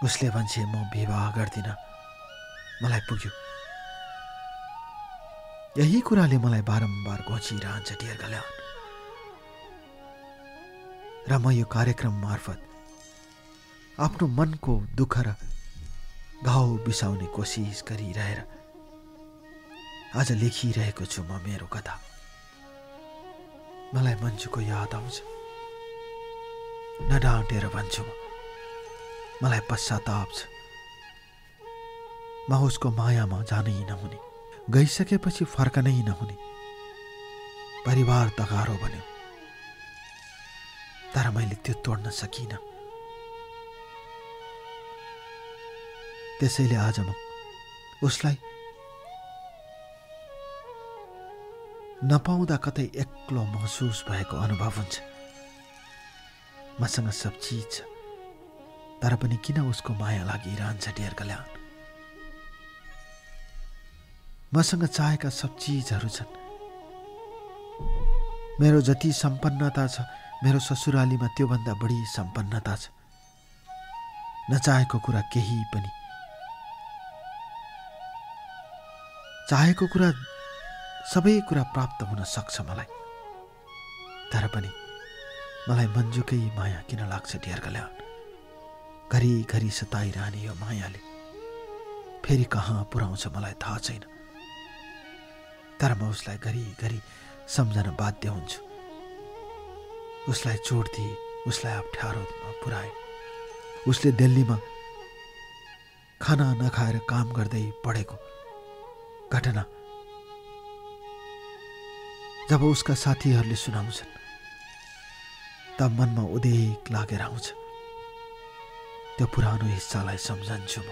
A: उसले भन्छे म विवाह गर्दिन, मलाई पुग्यो। यही कुराले मलाई बारम्बार घोचिरहन्छ डियर कल्याण। र म यो कार्यक्रम मार्फत आफ्नो मनको दुःख र घाउ बिसाउने कोसिस गरिरहेर आज लेखिरहेको छु म मेरो कथा। मलाई मन्जुको याद आउँछ, नडाँटेर भन्छु मलाई पश्चाताप छ। म उसको मायामा जानै नहुने, गइसकेपछि फर्कनै नहुने। परिवार तगारो बन्यो, तर मैले त्यो तोड्न सकिनँ। त्यसैले आज म उसलाई नपाउँदा कतै एक्लो महसुस भएको अनुभव हुन्छ। मसँग सब चिज छ, तर पनि किन उसको माया लागिरहन्छ डियर कल्याण। मसँग चाहेका सब चिजहरू छन्। मेरो जति सम्पन्नता छ मेरो ससुरालीमा त्योभन्दा बढी सम्पन्नता छ। नचाहेको कुरा केही पनि, चाहेको कुरा सबै कुरा प्राप्त हुन सक्छ मलाई। तर पनि मलाई मन्जुकै माया किन लाग्छ डियर कल्याण। घरिघरि सताइरहने यो मायाले फेरि कहाँ पुर्याउँछ मलाई थाहा छैन। तर म उसलाई घरिघरि सम्झन बाध्य हुन्छु। उसलाई चोट दिए, उसलाई अप्ठ्यारोमा पुर्याए। उसले दिल्लीमा खाना नखाएर काम गर्दै पढेको घटना जब उसका साथीहरूले सुनाउँछन् तब मनमा उदेक लागेर आउँछ। त्यो पुरानो हिस्सालाई सम्झन्छु म।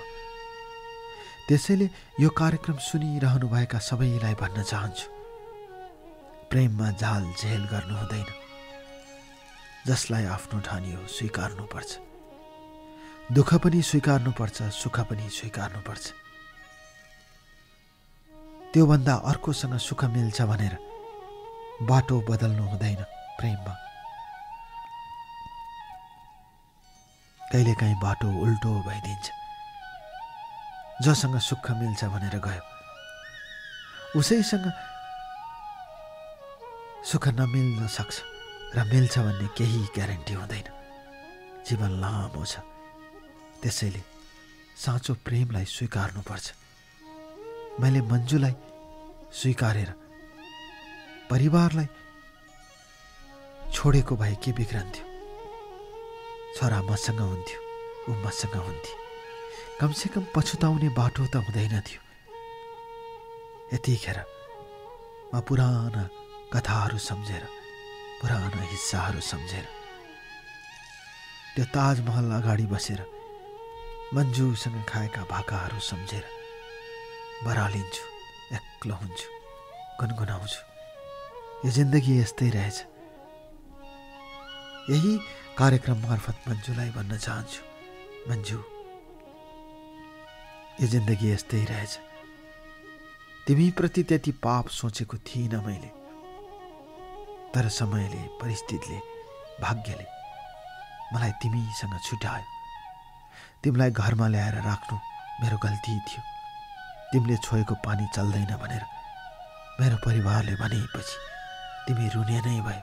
A: त्यसैले यो कार्यक्रम सुनिरहनुभएका सबैलाई भन्न चाहन्छु, प्रेममा झाल झेल गर्नु हुँदैन। जसलाई आफ्नो ठानियो स्वीकार्नुपर्छ। दुःख पनि स्वीकार्नुपर्छ, सुख पनि स्वीकार्नुपर्छ। त्योभन्दा अर्कोसँग सुख मिल्छ भनेर बाटो बदल्नु हुँदैन प्रेममा। कहिलेकाहीँ बाटो उल्टो भइदिन्छ। जसँग सुख मिल्छ भनेर गयो उसैसँग सुख नमिल्न सक्छ र मिल्छ भन्ने केही ग्यारेन्टी हुँदैन। जीवन लामो छ, त्यसैले साँचो प्रेमलाई स्वीकार्नुपर्छ। मैले मन्जुलाई स्वीकारेर परिवारलाई छोडेको भए के बिग्रन्थ्यो। छोरा मसँग हुन्थ्यो, ऊ मसँग हुन्थे। कमसेकम पछुताउने बाटो त हुँदैन थियो। यतिखेर म पुराना कथाहरू सम्झेर, पुराना हिस्साहरू सम्झेर त्यो ताजमहल अगाडि बसेर मन्जुसँग खाएका भाकाहरू सम्झेर बरालिन्छु, एक्लो हुन्छु, गुनगुनाउँछु। यो जिन्दगी यस्तै रहेछ। यही कार्यक्रम मार्फत मन्जुलाई भन्न चाहन्छु, मन्जु यो जिन्दगी यस्तै रहेछ। तिमीप्रति त्यति पाप सोचेको थिइनँ मैले, तर समयले, परिस्थितिले, भाग्यले मलाई तिमीसँग छुट्यायो। तिमीलाई घरमा ल्याएर राख्नु मेरो गल्ती थियो। तिमीले छोएको पानी चल्दैन भनेर मेरो परिवारले भनेपछि तिमी रुने नै भयो।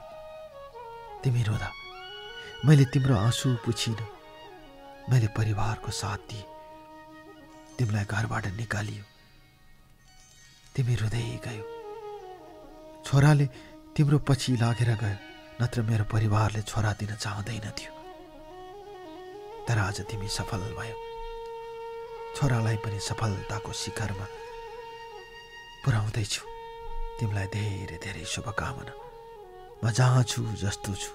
A: तिमी रोदा मैले तिम्रो आँसु पुछिनँ। मैले परिवारको साथ दिएँ। तिमीलाई घरबाट निकालियो, तिमी रुँदै गयो। छोराले तिम्रो पछि लागेर गयो, नत्र मेरो परिवारले छोरा दिन चाहँदैन थियो। तर आज तिमी सफल भयो। छोरालाई पनि सफलताको शिखरमा पुर्याउँदैछु। तिमीलाई धेरै धेरै शुभकामना। म जहाँ छु जस्तो छु,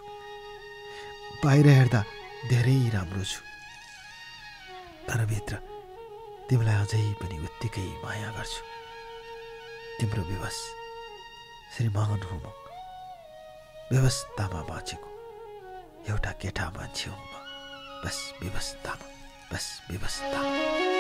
A: बाहिर हेर्दा धेरै राम्रो छु, तर भित्र तिमीलाई अझै पनि उत्तिकै माया गर्छु। तिम्रो विवश श्रीमान हुँ म। व्यवस्थामा बाँचेको एउटा केटा मान्छे हुँ म। बस व्यवस्थामा, बस व्यवस्थामा।